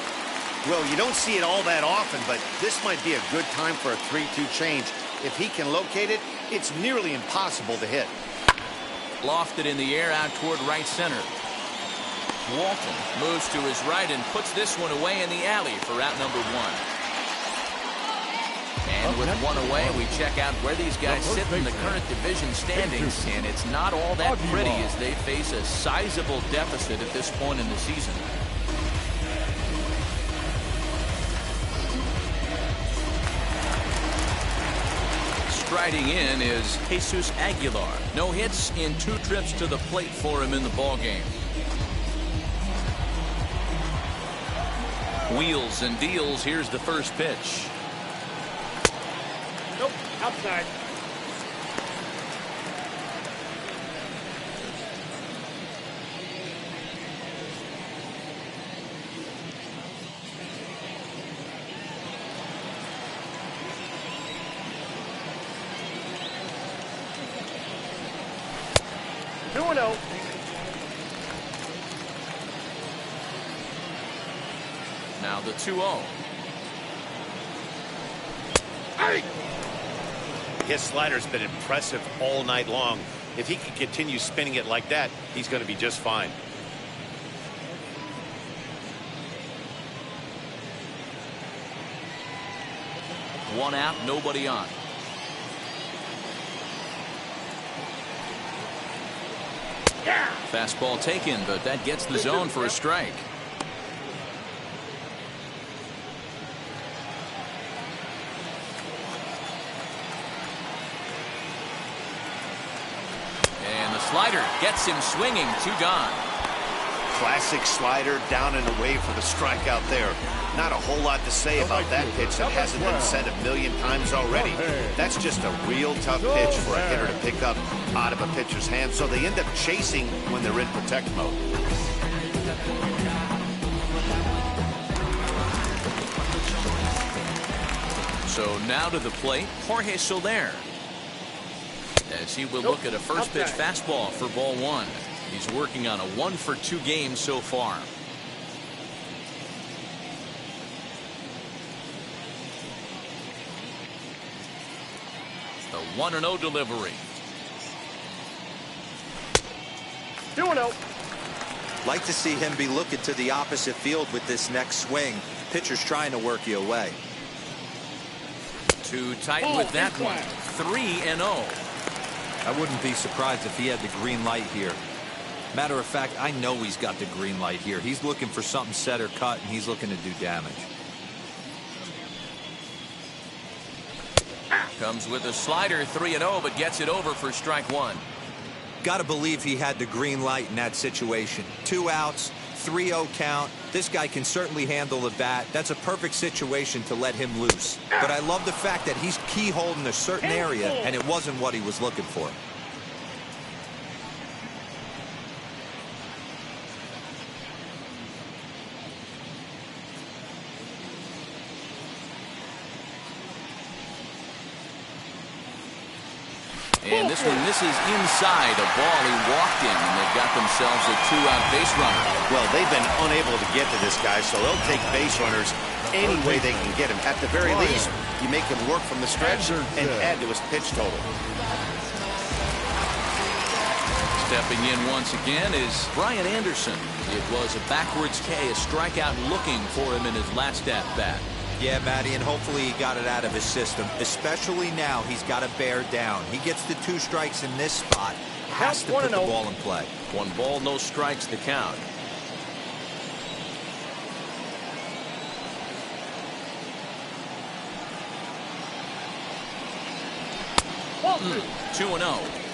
Well, you don't see it all that often, but this might be a good time for a 3-2 change. If he can locate it, it's nearly impossible to hit. Lofted in the air out toward right center. Walton moves to his right and puts this one away in the alley for out number 1. And with one away, we check out where these guys sit in the current division standings, and it's not all that pretty as they face a sizable deficit at this point in the season. Striding in is Jesus Aguilar. No hits in 2 trips to the plate for him in the ballgame. Wheels and deals. Here's the first pitch. Nope, outside. Now the 2-0. His slider's been impressive all night long. If he can continue spinning it like that, he's going to be just fine. One out, nobody on. Fastball taken, but that gets the zone for a strike. And the slider gets him swinging. 2 gone. Classic slider down and away for the strikeout there. Not a whole lot to say about that pitch that hasn't been said a million times already. That's just a real tough pitch for a hitter to pick up out of a pitcher's hand, so they end up chasing when they're in protect mode. So now to the plate, Jorge Soler, as he will look at a first pitch fastball for ball 1. He's working on a 1-for-2 game so far. The 1-0 delivery. 2-0. Like to see him be looking to the opposite field with this next swing. Pitcher's trying to work you away. Too tight with that one. 3-0. I wouldn't be surprised if he had the green light here. Matter of fact, I know he's got the green light here. He's looking for something set or cut, and he's looking to do damage. Comes with a slider, 3-0, but gets it over for strike 1. Got to believe he had the green light in that situation. 2 outs, 3-0 count. This guy can certainly handle the bat. That's a perfect situation to let him loose. But I love the fact that he's keyholding a certain area, and it wasn't what he was looking for. And this one misses inside. A ball he walked in, and they've got themselves a 2-out base runner. Well, they've been unable to get to this guy, so they'll take base runners any way they can get him. At the very least, you make him work from the stretch and add to his pitch total. Stepping in once again is Brian Anderson. It was a backwards K, a strikeout looking for him in his last at-bat. Yeah, Matty, and hopefully he got it out of his system. Especially now, he's got to bear down. He gets the 2 strikes in this spot. Has to put the ball in play. 1 ball, no strikes, the count. Walton. 2-0.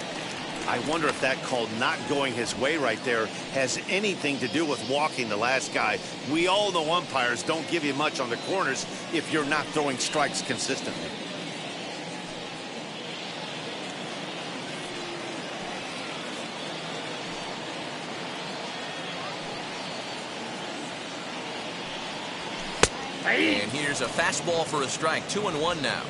I wonder if that call not going his way right there has anything to do with walking the last guy. We all know umpires don't give you much on the corners if you're not throwing strikes consistently. here's a fastball for a strike. 2-1 now.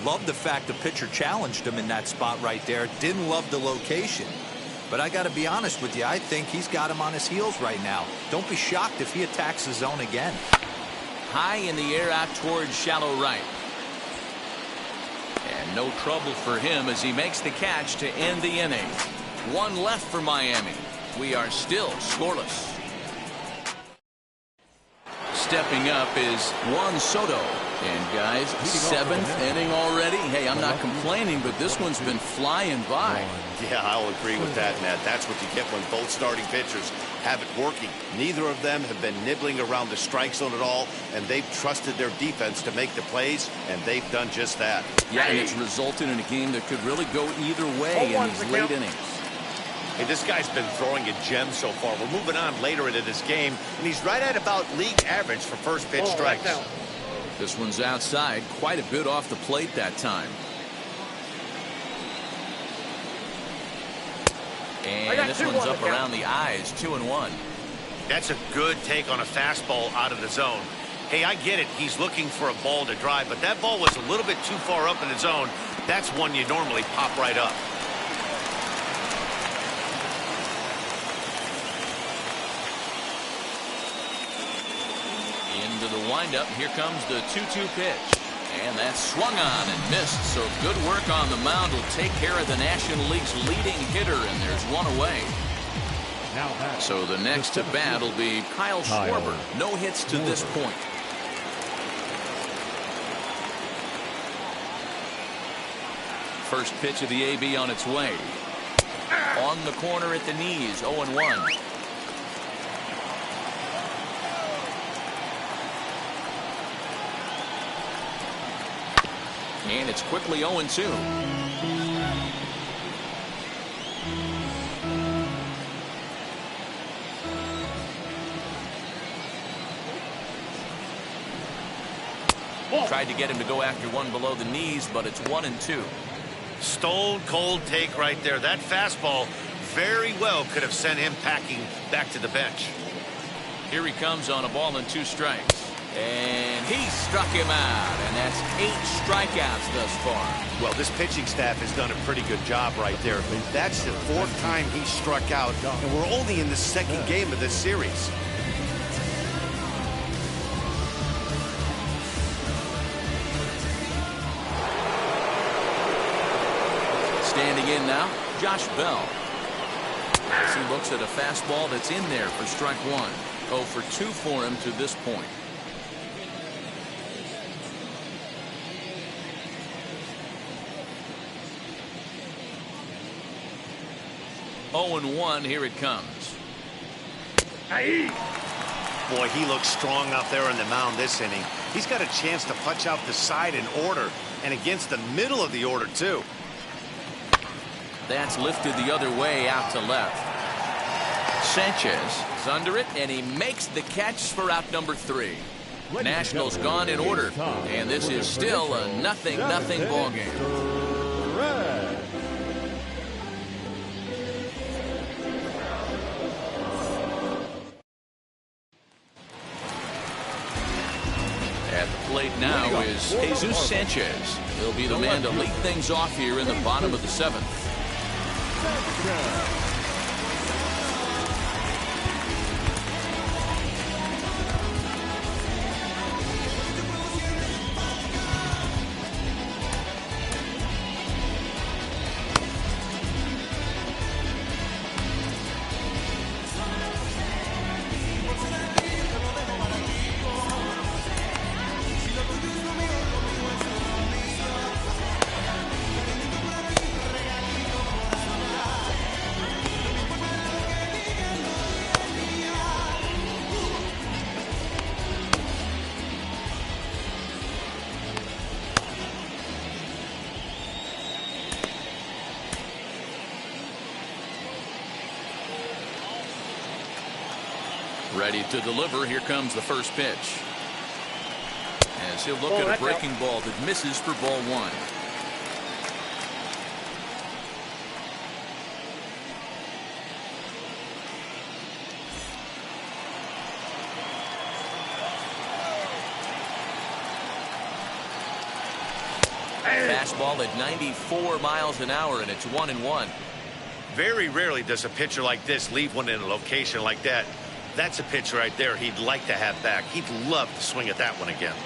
Love the fact the pitcher challenged him in that spot right there. Didn't love the location. But I got to be honest with you, I think he's got him on his heels right now. Don't be shocked if he attacks the zone again. High in the air out towards shallow right. And no trouble for him as he makes the catch to end the inning. One left for Miami. We are still scoreless. Stepping up is Juan Soto. And guys, 7th inning already. Hey, I'm not complaining, but this one's been flying by. Yeah, I'll agree with that, Matt. That's what you get when both starting pitchers have it working. Neither of them have been nibbling around the strike zone at all, and they've trusted their defense to make the plays, and they've done just that. Yeah, and it's resulted in a game that could really go either way in these late innings. Hey, this guy's been throwing a gem so far. We're moving on later into this game, and he's right at about league average for first pitch strikes. This one's outside, quite a bit off the plate that time. And this one's up around the eyes. 2-1. That's a good take on a fastball out of the zone. Hey, I get it. He's looking for a ball to drive, but that ball was a little bit too far up in the zone. That's one you normally pop right up. Into the windup. Here comes the 2-2 pitch. And that's swung on and missed. So good work on the mound will take care of the National League's leading hitter, and there's one away. So the next to bat will be Kyle Schwarber. No hits to this point. First pitch of the AB on its way. On the corner at the knees. 0-1. And it's quickly 0-2. Tried to get him to go after one below the knees, but it's 1-2. Stone cold take right there. That fastball very well could have sent him packing back to the bench. Here he comes on a ball and 2 strikes. And he struck him out, and that's 8 strikeouts thus far. Well, this pitching staff has done a pretty good job right there. That's the 4th time he struck out, and we're only in the 2nd game of this series. Standing in now, Josh Bell. As he looks at a fastball that's in there for strike 1. 0 for 2 for him to this point. 0-1. Here it comes. Boy, he looks strong out there on the mound this inning. He's got a chance to punch out the side in order, and against the middle of the order, too. That's lifted the other way out to left. Sanchez is under it, and he makes the catch for out number 3. Nationals gone in order, and this is still a 0-0 ball game. At the plate now is Jesus Sanchez. He'll be the man to lead things off here in the bottom of the 7th. Ready to deliver. Here comes the first pitch. As he'll look at a breaking ball that misses for ball 1. Fastball at 94 miles an hour, and it's 1-1. Very rarely does a pitcher like this leave one in a location like that. That's a pitch right there he'd like to have back. He'd love to swing at that one again.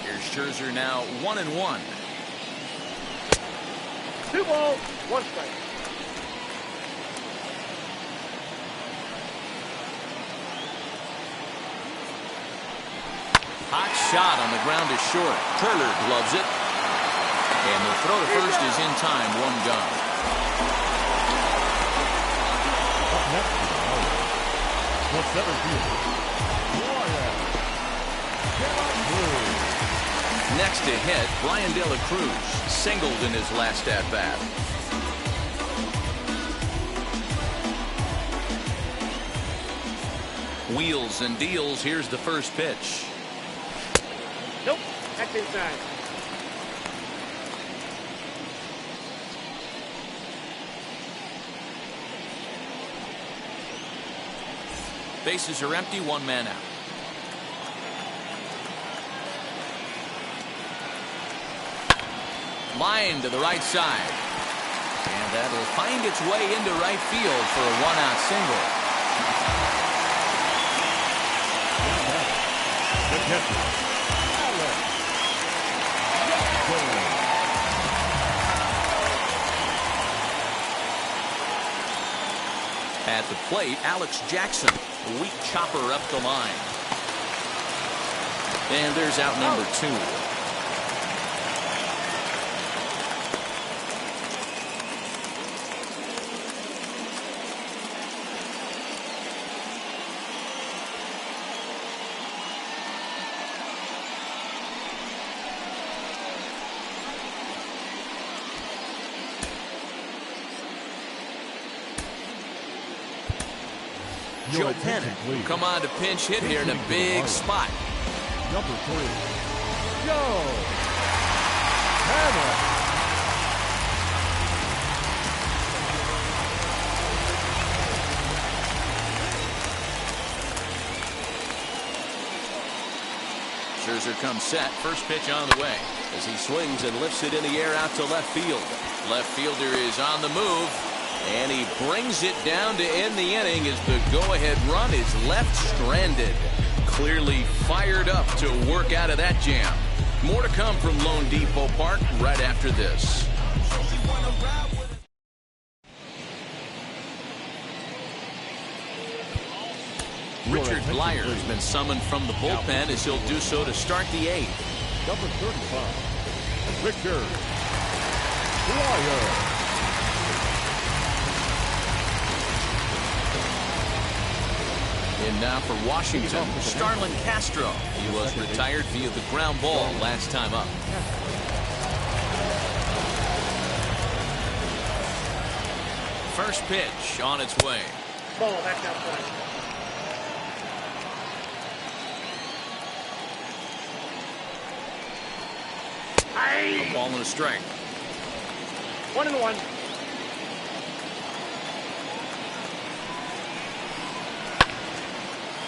Here's Scherzer now 1-1. 2 balls, 1 strike. Hot shot on the ground is short. Turner gloves it. And the throw to first is in time. 1 gone. Up next to the Marlins, the center fielder, Next to hit, Brian De La Cruz singled in his last at-bat. Wheels and deals. Here's the first pitch. Nope, that's inside. Bases are empty, 1 man out. Line to the right side. And that'll find its way into right field for a 1-out single. the catcher, At the plate, Alex Jackson, a weak chopper up the line. And there's out number 2. Joe Penn will come on to pinch hit here in a big spot. Number 3, Joe Penn. Scherzer comes set. First pitch on the way as he swings and lifts it in the air out to left field. Left fielder is on the move. And he brings it down to end the inning as the go-ahead run is left stranded. Clearly fired up to work out of that jam. More to come from Lone Depot Park right after this. Richard Blyer has been summoned from the bullpen as he'll do so to start the 8th. Number 35, Richard Blyer. And now for Washington, Starlin Castro. He was retired via the ground ball last time up. First pitch on its way. Ball back outside. A ball and a strike. 1-1.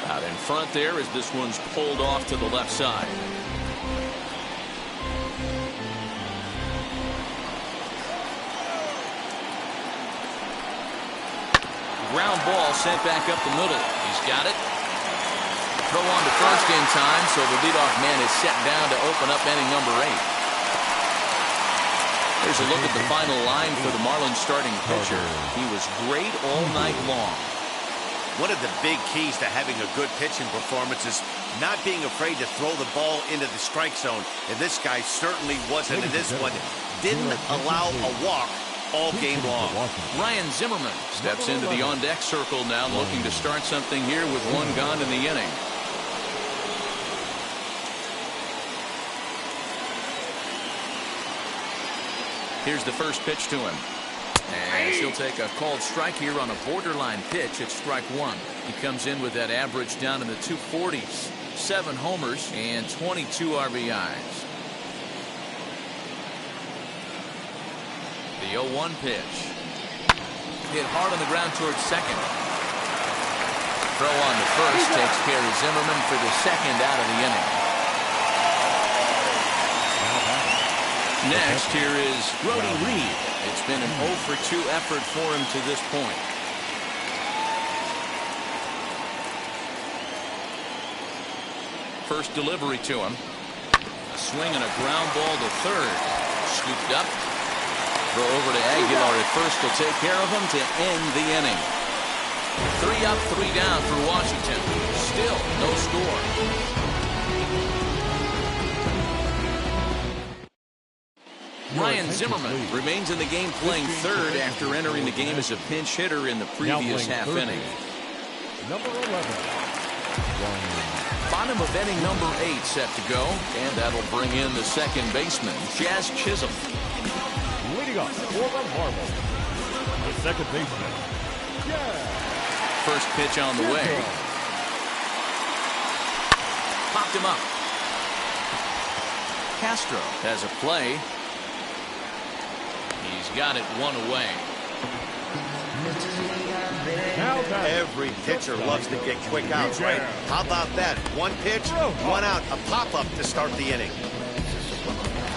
Out in front there as this one's pulled off to the left side. Ground ball sent back up the middle. He's got it. Throw on to first in time, so the leadoff man is set down to open up inning number 8. There's a look at the final line for the Marlins starting pitcher. He was great all night long. One of the big keys to having a good pitching performance is not being afraid to throw the ball into the strike zone. And this guy certainly wasn't in this one. Didn't allow a walk all game long. Ryan Zimmerman steps into the on-deck circle now, looking to start something here with 1 gone in the inning. Here's the first pitch to him. And he'll take a called strike here on a borderline pitch at strike 1. He comes in with that average down in the 240s. 7 homers and 22 RBIs. The 0-1 pitch. Hit hard on the ground towards second. Throw on to first takes care of Zimmerman for the second out of the inning. Next, here is Brody Reed. It's been an 0 for 2 effort for him to this point. First delivery to him. A swing and a ground ball to third. Scooped up. Throw over to Aguilar at first will take care of him to end the inning. 3 up, 3 down for Washington. Still no score. Ryan Zimmerman remains in the game playing third after entering the game as a pinch hitter in the previous half inning. Number 11. Bottom of inning number 8 set to go, and that'll bring in the second baseman, Jazz Chisholm. Leading off for the Marlins, the second baseman, First pitch on the way. Popped him up. Castro has a play. He's got it 1 away. Every pitcher loves to get quick outs, right? How about that? 1 pitch, 1 out, a pop-up to start the inning.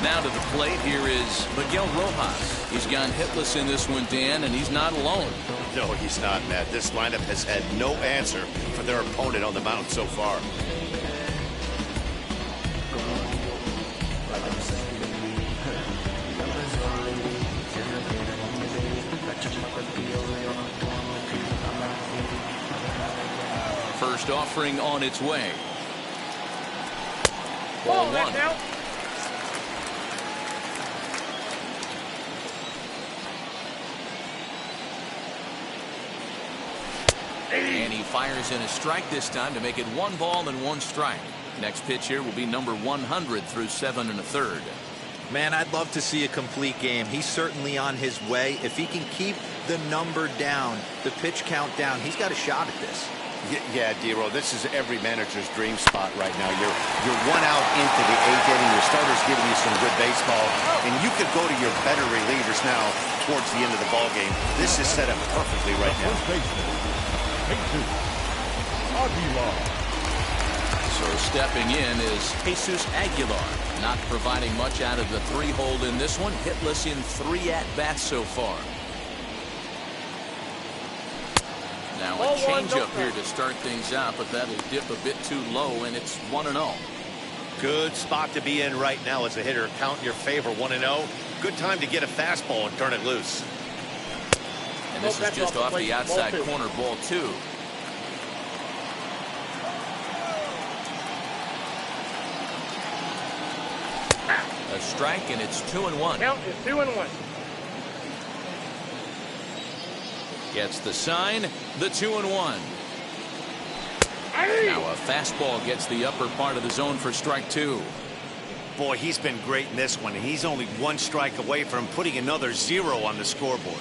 Now to the plate, here is Miguel Rojas. He's gone hitless in this one, Dan, and he's not alone. No, he's not, Matt. This lineup has had no answer for their opponent on the mound so far. First offering on its way. Ball, 1. that's out. And he fires in a strike this time to make it 1 ball and 1 strike. Next pitch here will be number 100 through 7 1/3. Man, I'd love to see a complete game. He's certainly on his way. If he can keep the number down, the pitch count down, he's got a shot at this. Yeah, D-Roll, this is every manager's dream spot right now. You're 1 out into the 8th inning. Your starter's giving you some good baseball, and you could go to your better relievers now towards the end of the ball game. This is set up perfectly right now. first baseman, Jesus Aguilar. So stepping in is Jesus Aguilar, not providing much out of the 3-hole in this one. Hitless in 3 at-bats so far. Now a changeup here to start things out, but that'll dip a bit too low, and it's 1-0. Good spot to be in right now as a hitter. Count in your favor, 1-0. Good time to get a fastball and turn it loose. And this is just off the outside corner, ball 2. A strike, and it's 2-1. Count is 2-1. Gets the sign, the 2-1. Now a fastball gets the upper part of the zone for strike 2. Boy, he's been great in this one. He's only 1 strike away from putting another 0 on the scoreboard.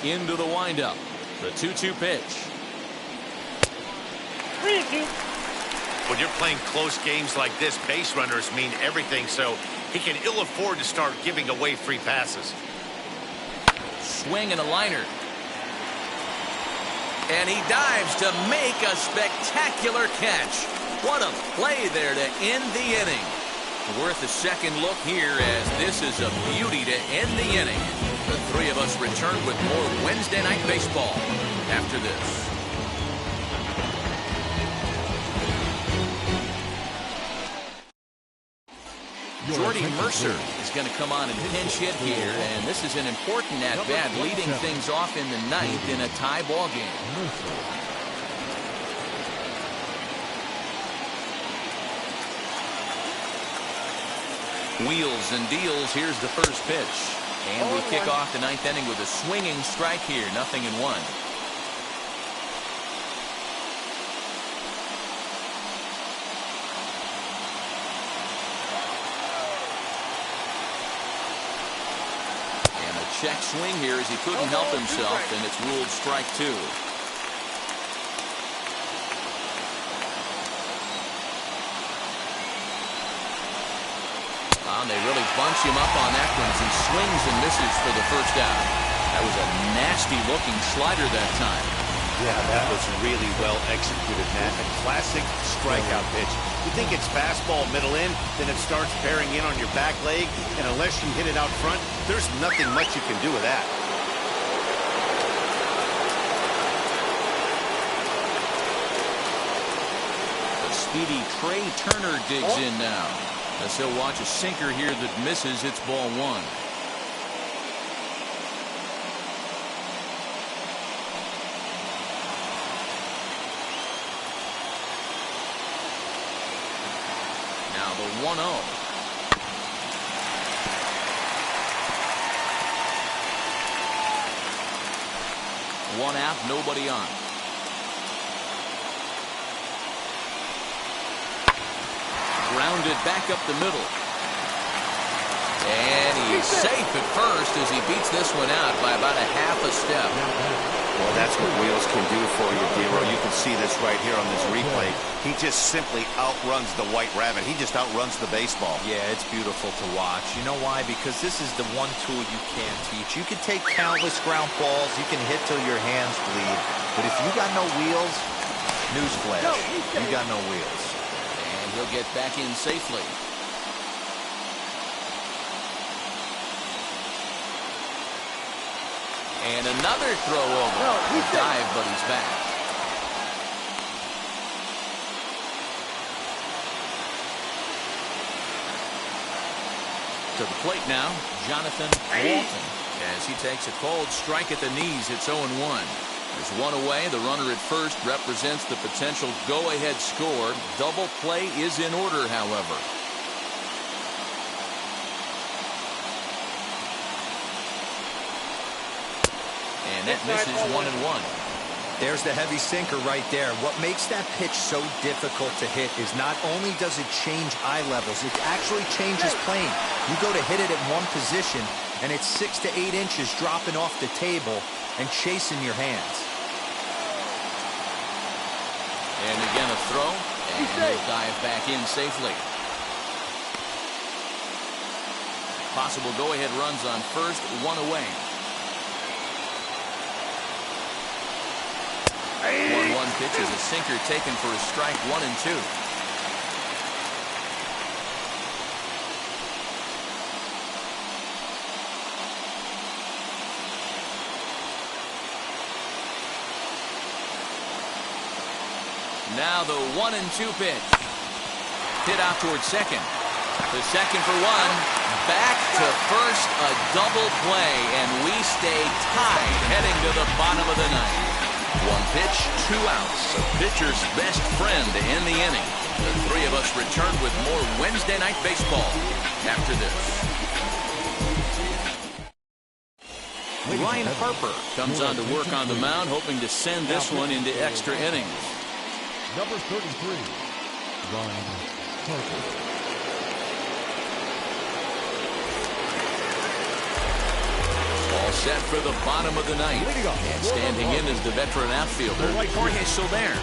Into the windup. The 2-2 pitch. 3-2. When you're playing close games like this, base runners mean everything, so he can ill afford to start giving away free passes. Swing and a liner. And he dives to make a spectacular catch. What a play there to end the inning. Worth a second look here, as this is a beauty to end the inning. The 3 of us return with more Wednesday Night Baseball after this. Jordy Mercer is going to come on and pinch hit here, and this is an important at-bat, leading things off in the 9th in a tie ball game. Wheels and deals. Here's the first pitch, and we kick off the 9th inning with a swinging strike here, 0-1. Check swing here as he couldn't help himself, and it's ruled strike 2. They really bunch him up on that one as he swings and misses for the first out. That was a nasty looking slider that time. Yeah, that was really well executed, Matt. A classic strikeout pitch. You think it's fastball middle in, then it starts bearing in on your back leg, and unless you hit it out front, there's nothing much you can do with that. The speedy Trey Turner digs in now, as he'll watch a sinker here that misses. It's ball one. Now the 1-0. One out, nobody on. Grounded back up the middle. And he's safe at first as he beats this one out by about a half a step. Well, that's what wheels can do for you, D-Row. You can see this right here on this replay. He just simply outruns the White Rabbit. He just outruns the baseball. Yeah, it's beautiful to watch. You know why? Because this is the one tool you can't teach. You can take countless ground balls. You can hit till your hands bleed. But if you got no wheels, newsflash, you got no wheels. And he'll get back in safely. And another throw over. Dive, but he's back. To the plate now, Jonathan Walton. As he takes a cold strike at the knees, it's 0-1. There's one away. The runner at first represents the potential go-ahead score. Double play is in order, however. And that misses 1-1. There's the heavy sinker right there. What makes that pitch so difficult to hit is not only does it change eye levels, it actually changes plane. You go to hit it at one position, and it's 6 to 8 inches dropping off the table and chasing your hands. And again a throw, and he'll dive back in safely. Possible go-ahead runs on first, one away. 1-1 pitch is a sinker taken for a strike, 1-2. Now the 1-2 pitch. Hit out towards second. The second for one. Back to first, a double play, and we stay tied heading to the bottom of the ninth. One pitch, 2 outs. A pitcher's best friend to end the inning. The three of us return with more Wednesday Night Baseball after this. Ryan Harper comes on to work on the mound, hoping to send this one into extra innings. Number 33, Ryan Harper. All set for the bottom of the ninth. And standing in is the veteran outfielder, Jorge Soler.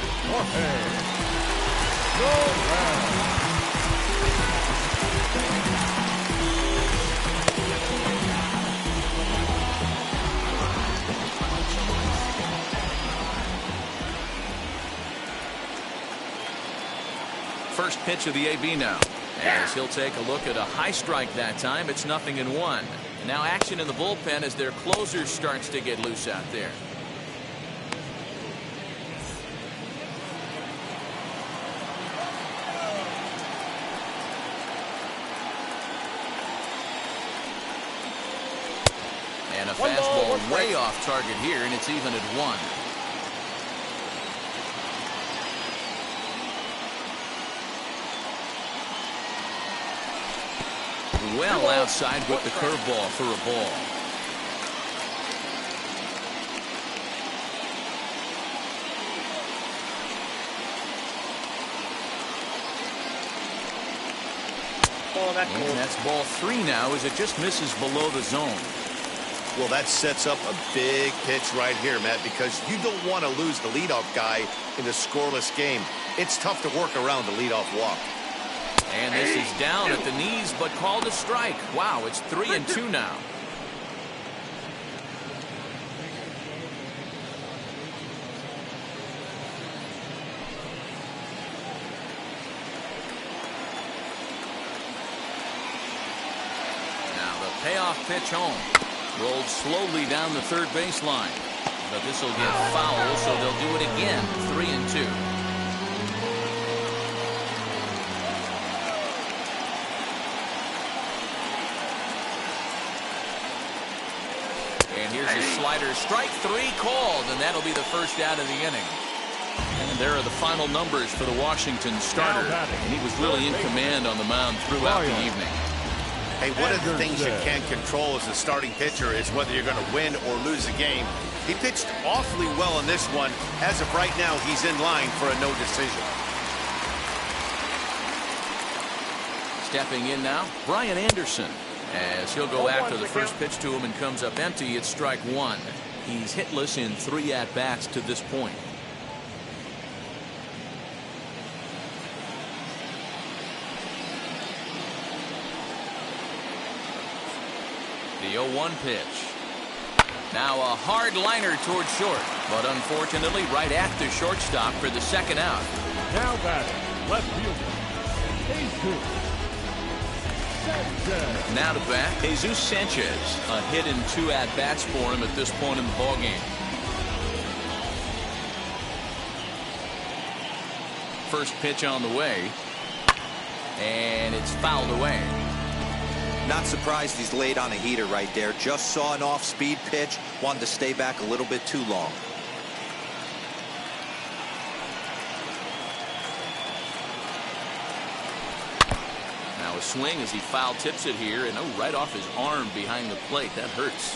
First pitch of the AB now, as he'll take a look at a high strike that time. It's 0-1. Now action in the bullpen as their closer starts to get loose out there. And a fastball way off target here, and it's even at 1. Well outside with the curveball for a ball. And that's ball 3 now as it just misses below the zone. Well, that sets up a big pitch right here, Matt, because you don't want to lose the leadoff guy in a scoreless game. It's tough to work around the leadoff walk. And this is down at the knees, but called a strike. Wow, it's 3-2 now. payoff pitch home. Rolled slowly down the third baseline. But this will get foul, so they'll do it again. 3-2. And here's a slider. Strike 3 called, and that'll be the first out of the inning. And there are the final numbers for the Washington starter. And he was really in command on the mound throughout the evening. Hey, one of the things you can't control as a starting pitcher is whether you're going to win or lose a game. He pitched awfully well in this one. As of right now, he's in line for a no decision. Stepping in now, Brian Anderson, as he'll go after the first pitch to him and comes up empty. It's strike 1. He's hitless in 3 at-bats to this point. The 0-1 pitch. Now a hard liner towards short, but unfortunately right at the shortstop for the second out. Now batting, left fielder, Jesus Sanchez. Now to bat, Jesus Sanchez. A hit in 2 at-bats for him at this point in the ballgame. First pitch on the way, and it's fouled away. Not surprised he's laid on a heater right there. Just saw an off-speed pitch. Wanted to stay back a little bit too long. Now a swing as he foul tips it here, and right off his arm behind the plate. That hurts.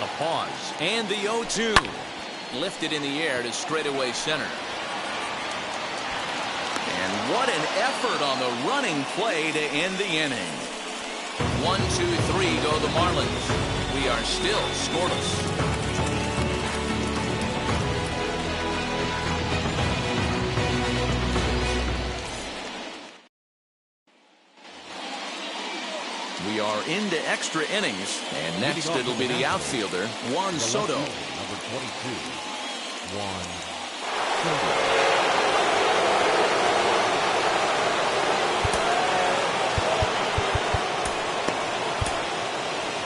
A pause. And the 0-2. Lifted in the air to straightaway center. And what an effort on the running play to end the inning. 1, 2, 3 go the Marlins. We are still scoreless. We are into extra innings, and next it'll be the outfielder, Juan Soto. Number 22, Juan Soto.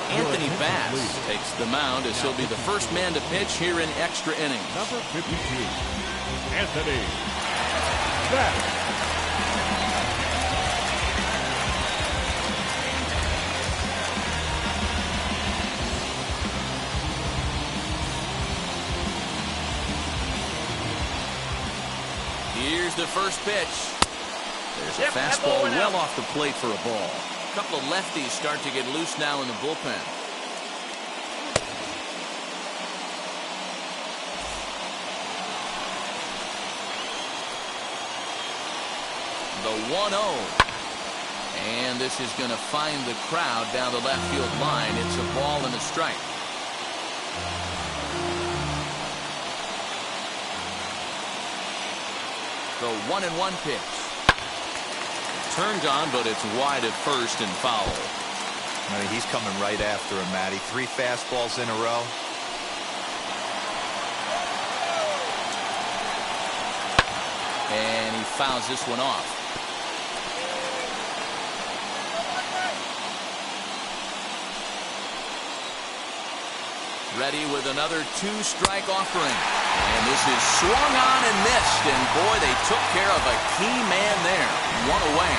Anthony Bass takes the mound as he'll be the first man to pitch here in extra innings. Number 52, Anthony Bass. Here's the first pitch. There's a fastball well off the plate for a ball. A couple of lefties start to get loose now in the bullpen. The 1-0. And this is going to find the crowd down the left field line. It's a ball and a strike. The 1-1 pitch. Turned on, but it's wide at first and foul. I mean, he's coming right after him, Matty. 3 fastballs in a row. And he fouls this one off. Ready with another 2-strike offering. And this is swung on and missed. And boy, they took care of a key man there. 1 away.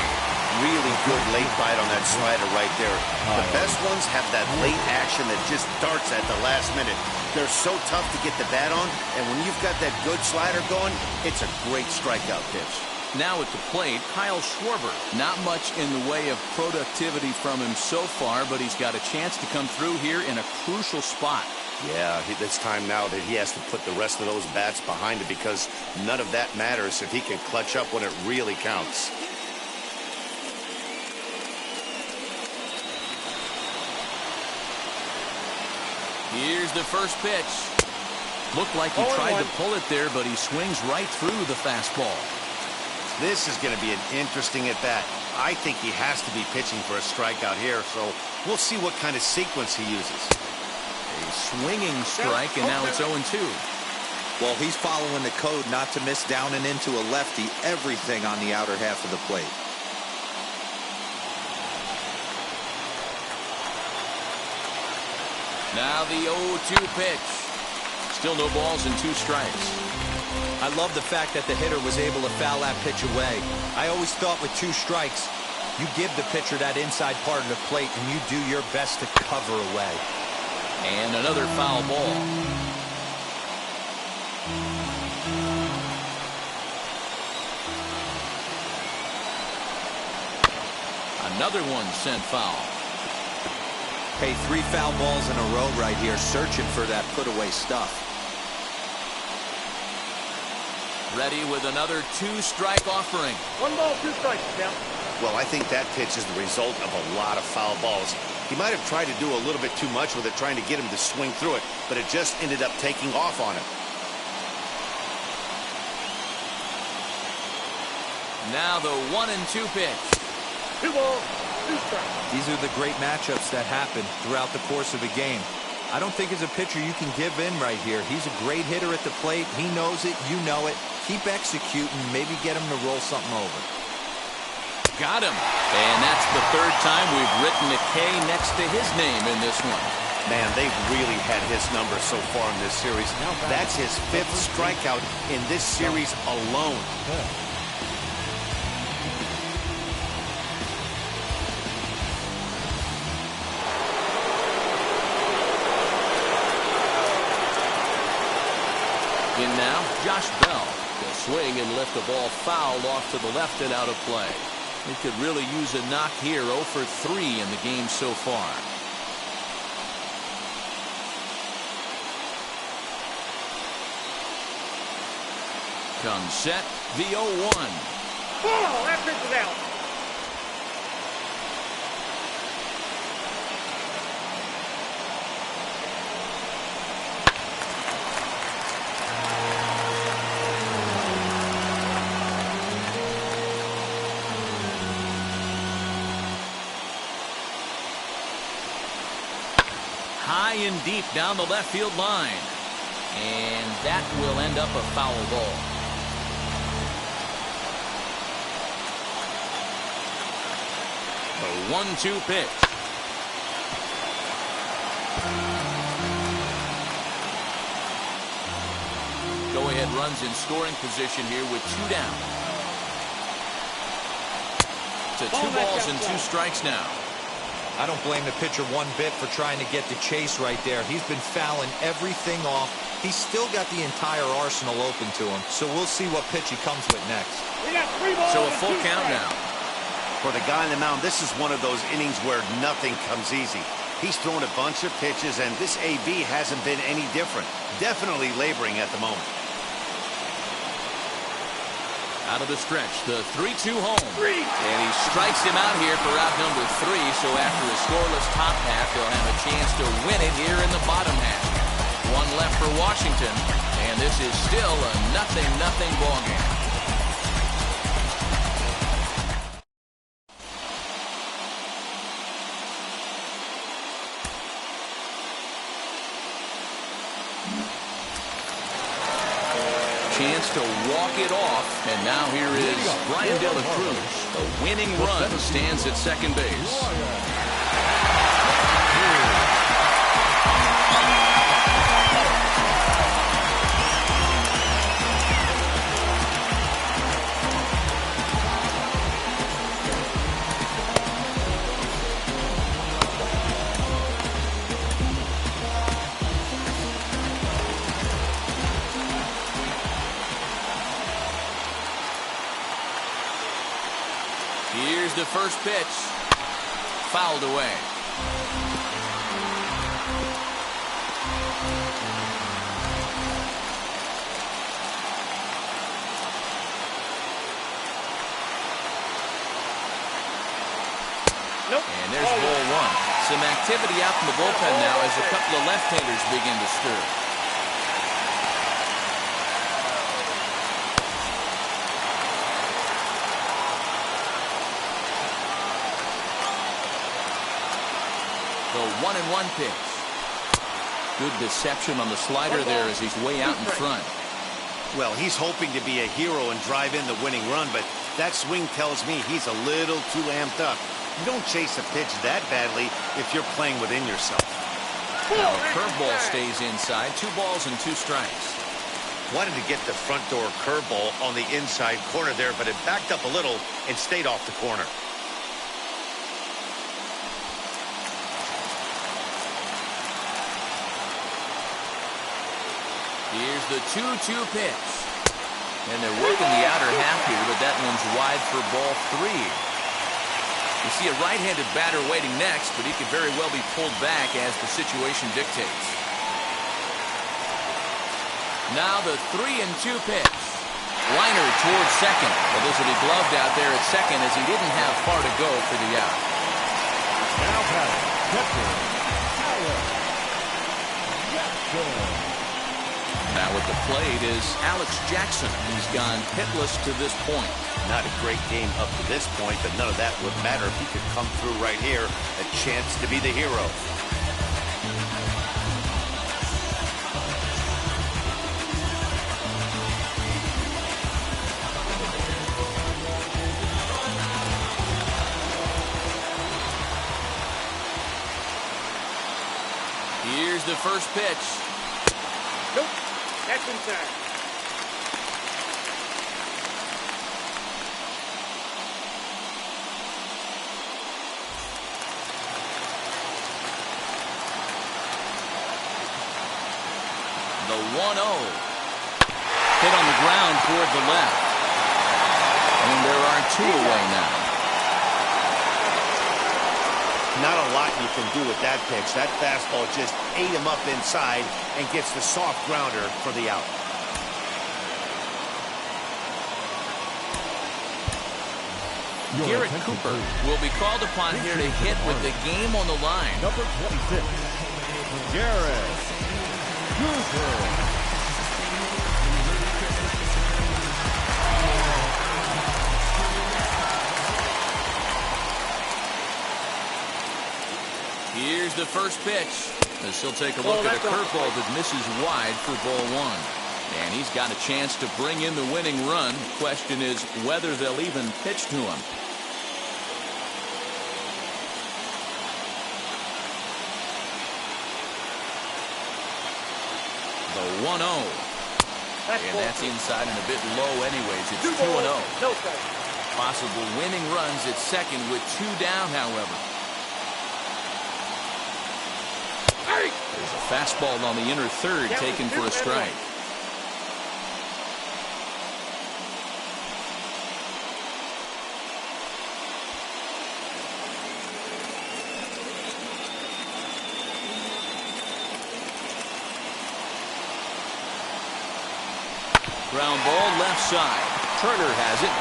Really good late bite on that slider right there. The best ones have that late action that just darts at the last minute. They're so tough to get the bat on, and when you've got that good slider going, it's a great strikeout pitch. Now at the plate, Kyle Schwarber. Not much in the way of productivity from him so far, but he's got a chance to come through here in a crucial spot. Yeah, it's time now that he has to put the rest of those bats behind it, because none of that matters if he can clutch up when it really counts. Here's the first pitch. Looked like he tried to pull it there, but he swings right through the fastball. This is going to be an interesting at-bat. I think he has to be pitching for a strikeout here, so we'll see what kind of sequence he uses. A swinging strike, and now it's 0-2. Well, he's following the code not to miss down and into a lefty, everything on the outer half of the plate. Now the 0-2 pitch. Still no balls and 2 strikes. I love the fact that the hitter was able to foul that pitch away. I always thought with 2 strikes, you give the pitcher that inside part of the plate and you do your best to cover away. And another foul ball. Another one sent foul. Hey, 3 foul balls in a row right here, searching for that put-away stuff. Ready with another 2-strike offering. 1 ball, 2 strikes, Cal. Well, I think that pitch is the result of a lot of foul balls. He might have tried to do a little bit too much with it, trying to get him to swing through it, but it just ended up taking off on him. Now the 1-2 pitch. 2 balls, 2 strikes. These are the great matchups that happen throughout the course of a game. I don't think as a pitcher you can give in right here. He's a great hitter at the plate. He knows it. You know it. Keep executing. Maybe get him to roll something over. Got him. And that's the 3rd time we've written a K next to his name in this one. Man, they've really had his number so far in this series. That's his 5th strikeout in this series alone. In now, Josh Bell will swing and lift the ball foul off to the left and out of play. He could really use a knock here. 0 for 3 in the game so far. Comes set, the 0-1. Ball, that pitch is out. High and deep down the left field line. And that will end up a foul ball. The 1-2 pitch. Go-ahead runs in scoring position here with 2 down. To 2 balls and 2 strikes now. I don't blame the pitcher one bit for trying to get the chase right there. He's been fouling everything off. He's still got the entire arsenal open to him. So we'll see what pitch he comes with next. We got 3 balls. So a and full 2 count strikes. now. For the guy on the mound, this is one of those innings where nothing comes easy. He's thrown a bunch of pitches, and this AB hasn't been any different. Definitely laboring at the moment. Out of the stretch, the 3-2 home. 3. And he strikes him out here for out number 3. So after a scoreless top half, they'll have a chance to win it here in the bottom half. 1 left for Washington, and this is still a 0-0 ball game. Chance to walk it off, and now here is Brian De La Cruz. The winning run stands at second base. Here's the first pitch. Fouled away. Nope. And there's ball 1. Some activity out in the bullpen now as a couple of left-handers begin to stir. The 1-1 pitch. Good deception on the slider there as he's way out in front. Well, he's hoping to be a hero and drive in the winning run, but that swing tells me he's a little too amped up. You don't chase a pitch that badly if you're playing within yourself. Now a curveball stays inside. 2 balls and 2 strikes. Wanted to get the front door curveball on the inside corner there, but it backed up a little and stayed off the corner. Here's the 2-2 pitch. And they're working the outer half here, but that one's wide for ball 3. You see a right-handed batter waiting next, but he could very well be pulled back as the situation dictates. Now the 3-2 pitch. Liner towards second. Well, this will be gloved out there at second as he didn't have far to go for the out. Now batting, catcher, Hallo. Jackson. Now at the plate is Alex Jackson. He's gone hitless to this point. Not a great game up to this point, but none of that would matter if he could come through right here. A chance to be the hero. Here's the first pitch. Nope. That's inside. The 1-0. Hit on the ground toward the left. And there are 2 away now. Not a lot you can do with that pitch. That fastball just ate him up inside and gets the soft grounder for the out. Garrett Cooper will be called upon here to hit with the game on the line. Number 26, Garrett Cooper. Here's the first pitch. As he'll take a look at a curveball that misses wide for ball 1. And he's got a chance to bring in the winning run. Question is whether they'll even pitch to him. The 1-0. And that's inside and a bit low anyways. It's 2-0. No strike. Possible winning runs at second with 2 down, however. There's a fastball on the inner third taken for a strike. Ground ball left side. Turner has it.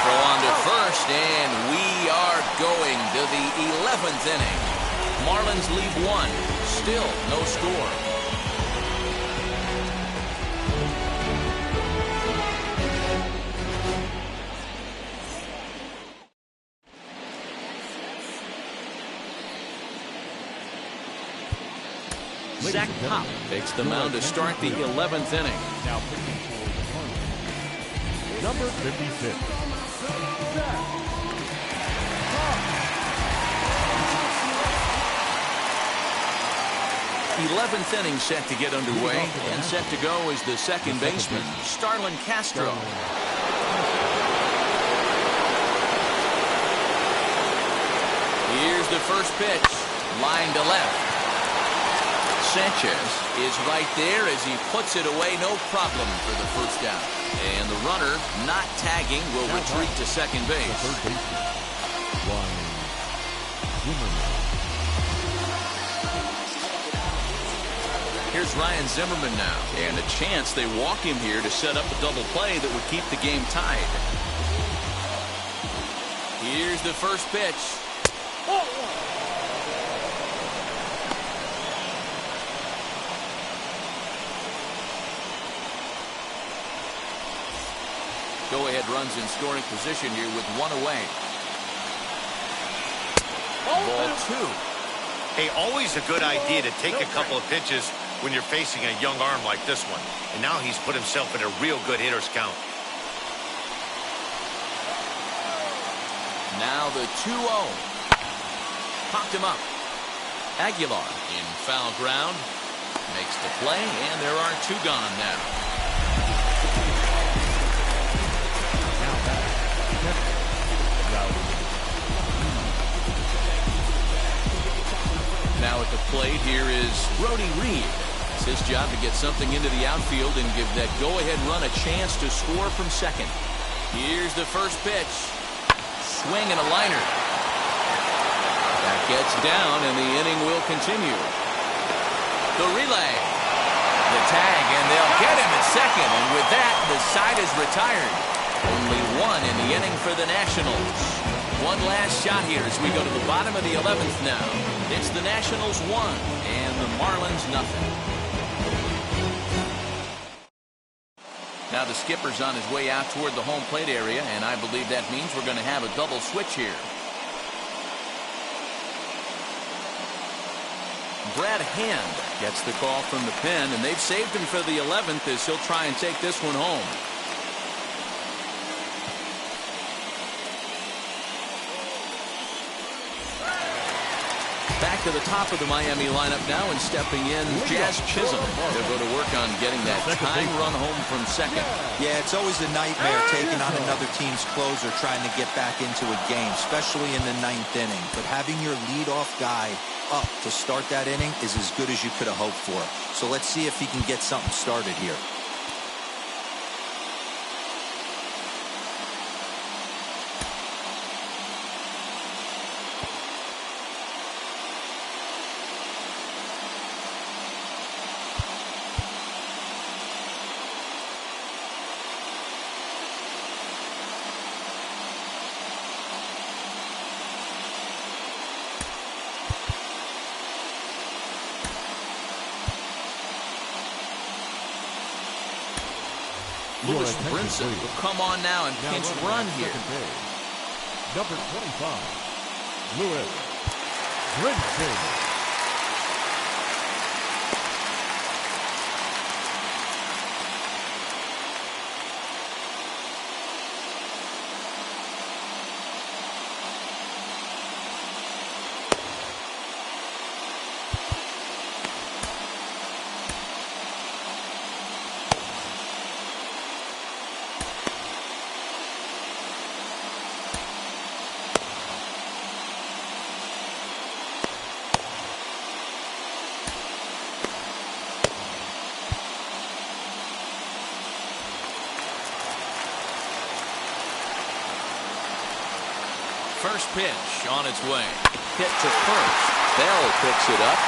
Throw on to first, and we are going to the 11th inning. Marlins lead 1. Still no score. Zach Pop takes the mound to start the 11th inning. Now pitching for the Cardinals, number 56, Zach Pop. 11th inning set to get underway, and set to go is the second baseman, Starlin Castro. Here's the first pitch, line to left. Sanchez is right there as he puts it away, no problem for the first down. And the runner, not tagging, will retreat to second base. Third baseman, Ryan Zimmerman. Here's Ryan Zimmerman now, and a chance they walk him here to set up a double play that would keep the game tied. Here's the first pitch. Go-ahead runs in scoring position here with 1 away. Ball 2. Hey, always a good idea to take a couple of pitches when you're facing a young arm like this one. And now he's put himself in a real good hitter's count. Now the 2-0. Popped him up. Aguilar in foul ground. Makes the play, and there are 2 gone now. Now at the plate, here is Brody Reed. It's his job to get something into the outfield and give that go-ahead run a chance to score from second. Here's the first pitch. Swing and a liner. That gets down, and the inning will continue. The relay. The tag, and they'll get him at second. And with that, the side is retired. Only 1 in the inning for the Nationals. One last shot here as we go to the bottom of the 11th now. It's the Nationals 1 and the Marlins nothing. Now the skipper's on his way out toward the home plate area, and I believe that means we're going to have a double switch here. Brad Hand gets the call from the pen, and they've saved him for the 11th as he'll try and take this one home. Back to the top of the Miami lineup now, and stepping in, Jazz Chisholm. They'll go to work on getting that tying run home from second. Yeah, it's always a nightmare taking on another team's closer trying to get back into a game, especially in the 9th inning. But having your leadoff guy up to start that inning is as good as you could have hoped for. So let's see if he can get something started here. Lewis Brinson will come on now and pinch run here. Number 25, Lewis Brinson. First pitch on its way. Hit to first. Bell picks it up.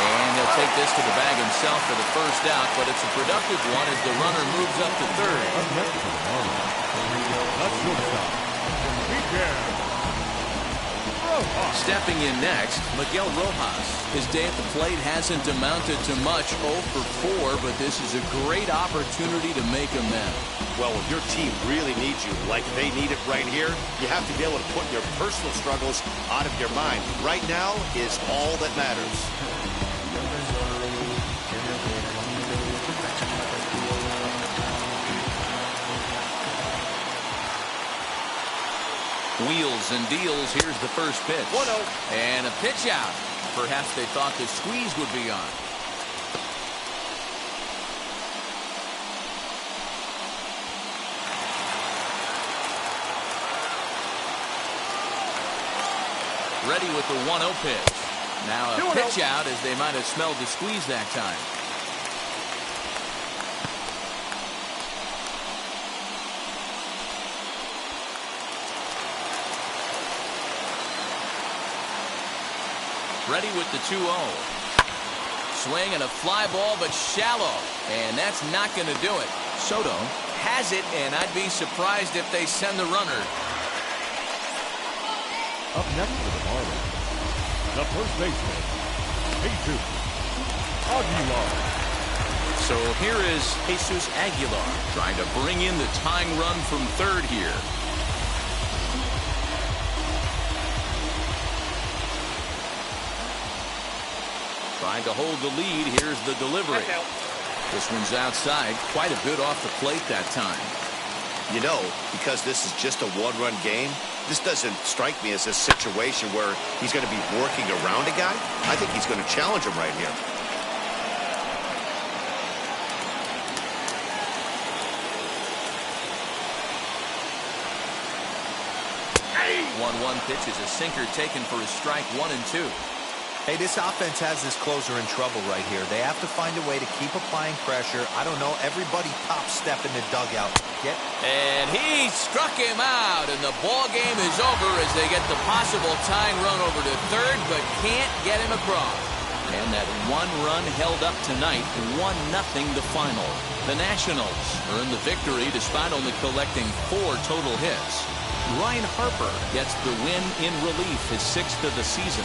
And he'll take this to the bag himself for the first out, but it's a productive one as the runner moves up to third. Stepping in next, Miguel Rojas. His day at the plate hasn't amounted to much, 0 for 4, but this is a great opportunity to make amends. Well, when your team really needs you, like they need it right here, you have to be able to put your personal struggles out of your mind. Right now is all that matters. Wheels and deals. Here's the first pitch. 1-0. And a pitch out. Perhaps they thought the squeeze would be on. Ready with the 1-0 pitch. Now a pitch out as they might have smelled the squeeze that time. Ready with the 2-0. Swing and a fly ball, but shallow. And that's not going to do it. Soto has it, and I'd be surprised if they send the runner. Up next for the Marlins, the first baseman, Jesus Aguilar. So here is Jesus Aguilar trying to bring in the tying run from third here. Trying to hold the lead. Here's the delivery. That's out. This one's outside. Quite a bit off the plate that time. You know, because this is just a one-run game, this doesn't strike me as a situation where he's going to be working around a guy. I think he's going to challenge him right here. 1-1 pitch is a sinker taken for a strike, 1 and 2. Hey, this offense has this closer in trouble right here. They have to find a way to keep applying pressure. I don't know, everybody top step in the dugout. And he struck him out, and the ball game is over as they get the possible tying run over to third, but can't get him across. And that one run held up tonight, 1-0 the final. The Nationals earn the victory despite only collecting 4 total hits. Ryan Harper gets the win in relief, his 6th of the season.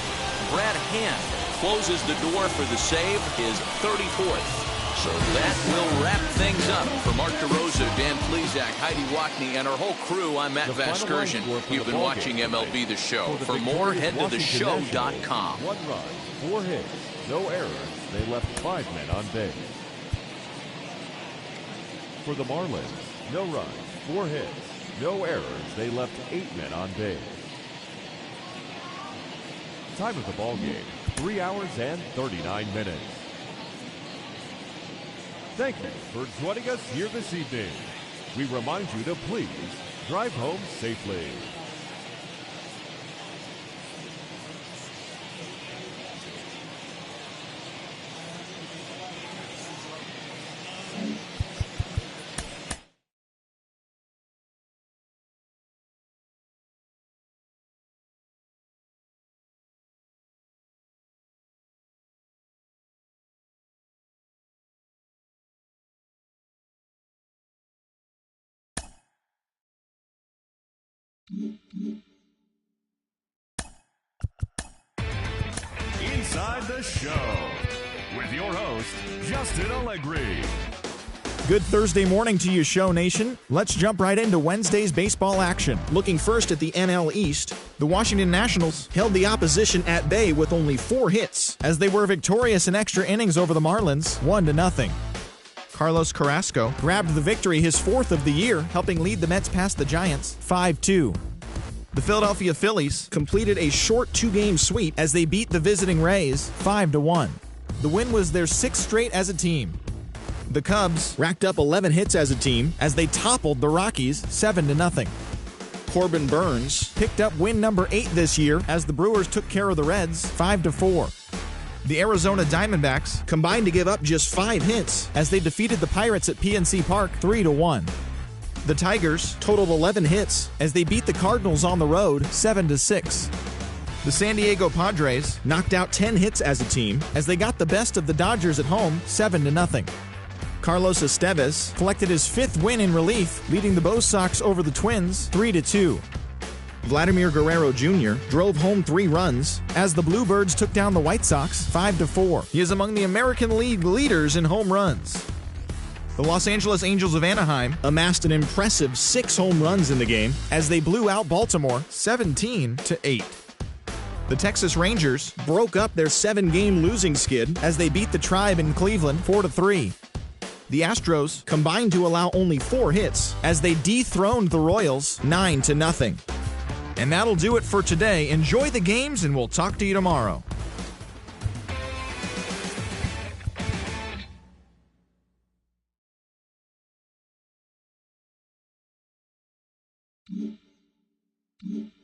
Brad Hand closes the door for the save, his 34th. So that will wrap things up. For Mark DeRosa, Dan Plezak, Heidi Wackney, and our whole crew, I'm Matt Vasgersian. You've been watching MLB The Show. For more, head to theshow.com. 1 run, 4 hits, no errors. They left 5 men on base. For the Marlins, no runs, 4 hits, no errors. They left 8 men on base. Time of the ball game, 3 hours and 39 minutes. Thank you for joining us here this evening. We remind you to please drive home safely. Inside the Show with your host, Justin Allegri. Good Thursday morning to you, Show Nation. Let's jump right into Wednesday's baseball action. Looking first at the NL East, the Washington Nationals held the opposition at bay with only 4 hits as they were victorious in extra innings over the Marlins, 1-0. Carlos Carrasco grabbed the victory, his 4th of the year, helping lead the Mets past the Giants 5-2. The Philadelphia Phillies completed a short 2-game sweep as they beat the visiting Rays 5-1. The win was their 6th straight as a team. The Cubs racked up 11 hits as a team as they toppled the Rockies 7-0. Corbin Burns picked up win number 8 this year as the Brewers took care of the Reds 5-4. The Arizona Diamondbacks combined to give up just 5 hits as they defeated the Pirates at PNC Park 3-1. The Tigers totaled 11 hits as they beat the Cardinals on the road 7-6. The San Diego Padres knocked out 10 hits as a team as they got the best of the Dodgers at home 7-0. Carlos Estevez collected his 5th win in relief, leading the Bo Sox over the Twins 3-2. Vladimir Guerrero Jr. drove home 3 runs as the Bluebirds took down the White Sox 5-4. He is among the American League leaders in home runs. The Los Angeles Angels of Anaheim amassed an impressive 6 home runs in the game as they blew out Baltimore 17-8. The Texas Rangers broke up their 7-game losing skid as they beat the Tribe in Cleveland 4-3. The Astros combined to allow only 4 hits as they dethroned the Royals 9-0. And that'll do it for today. Enjoy the games, and we'll talk to you tomorrow. Mm-hmm.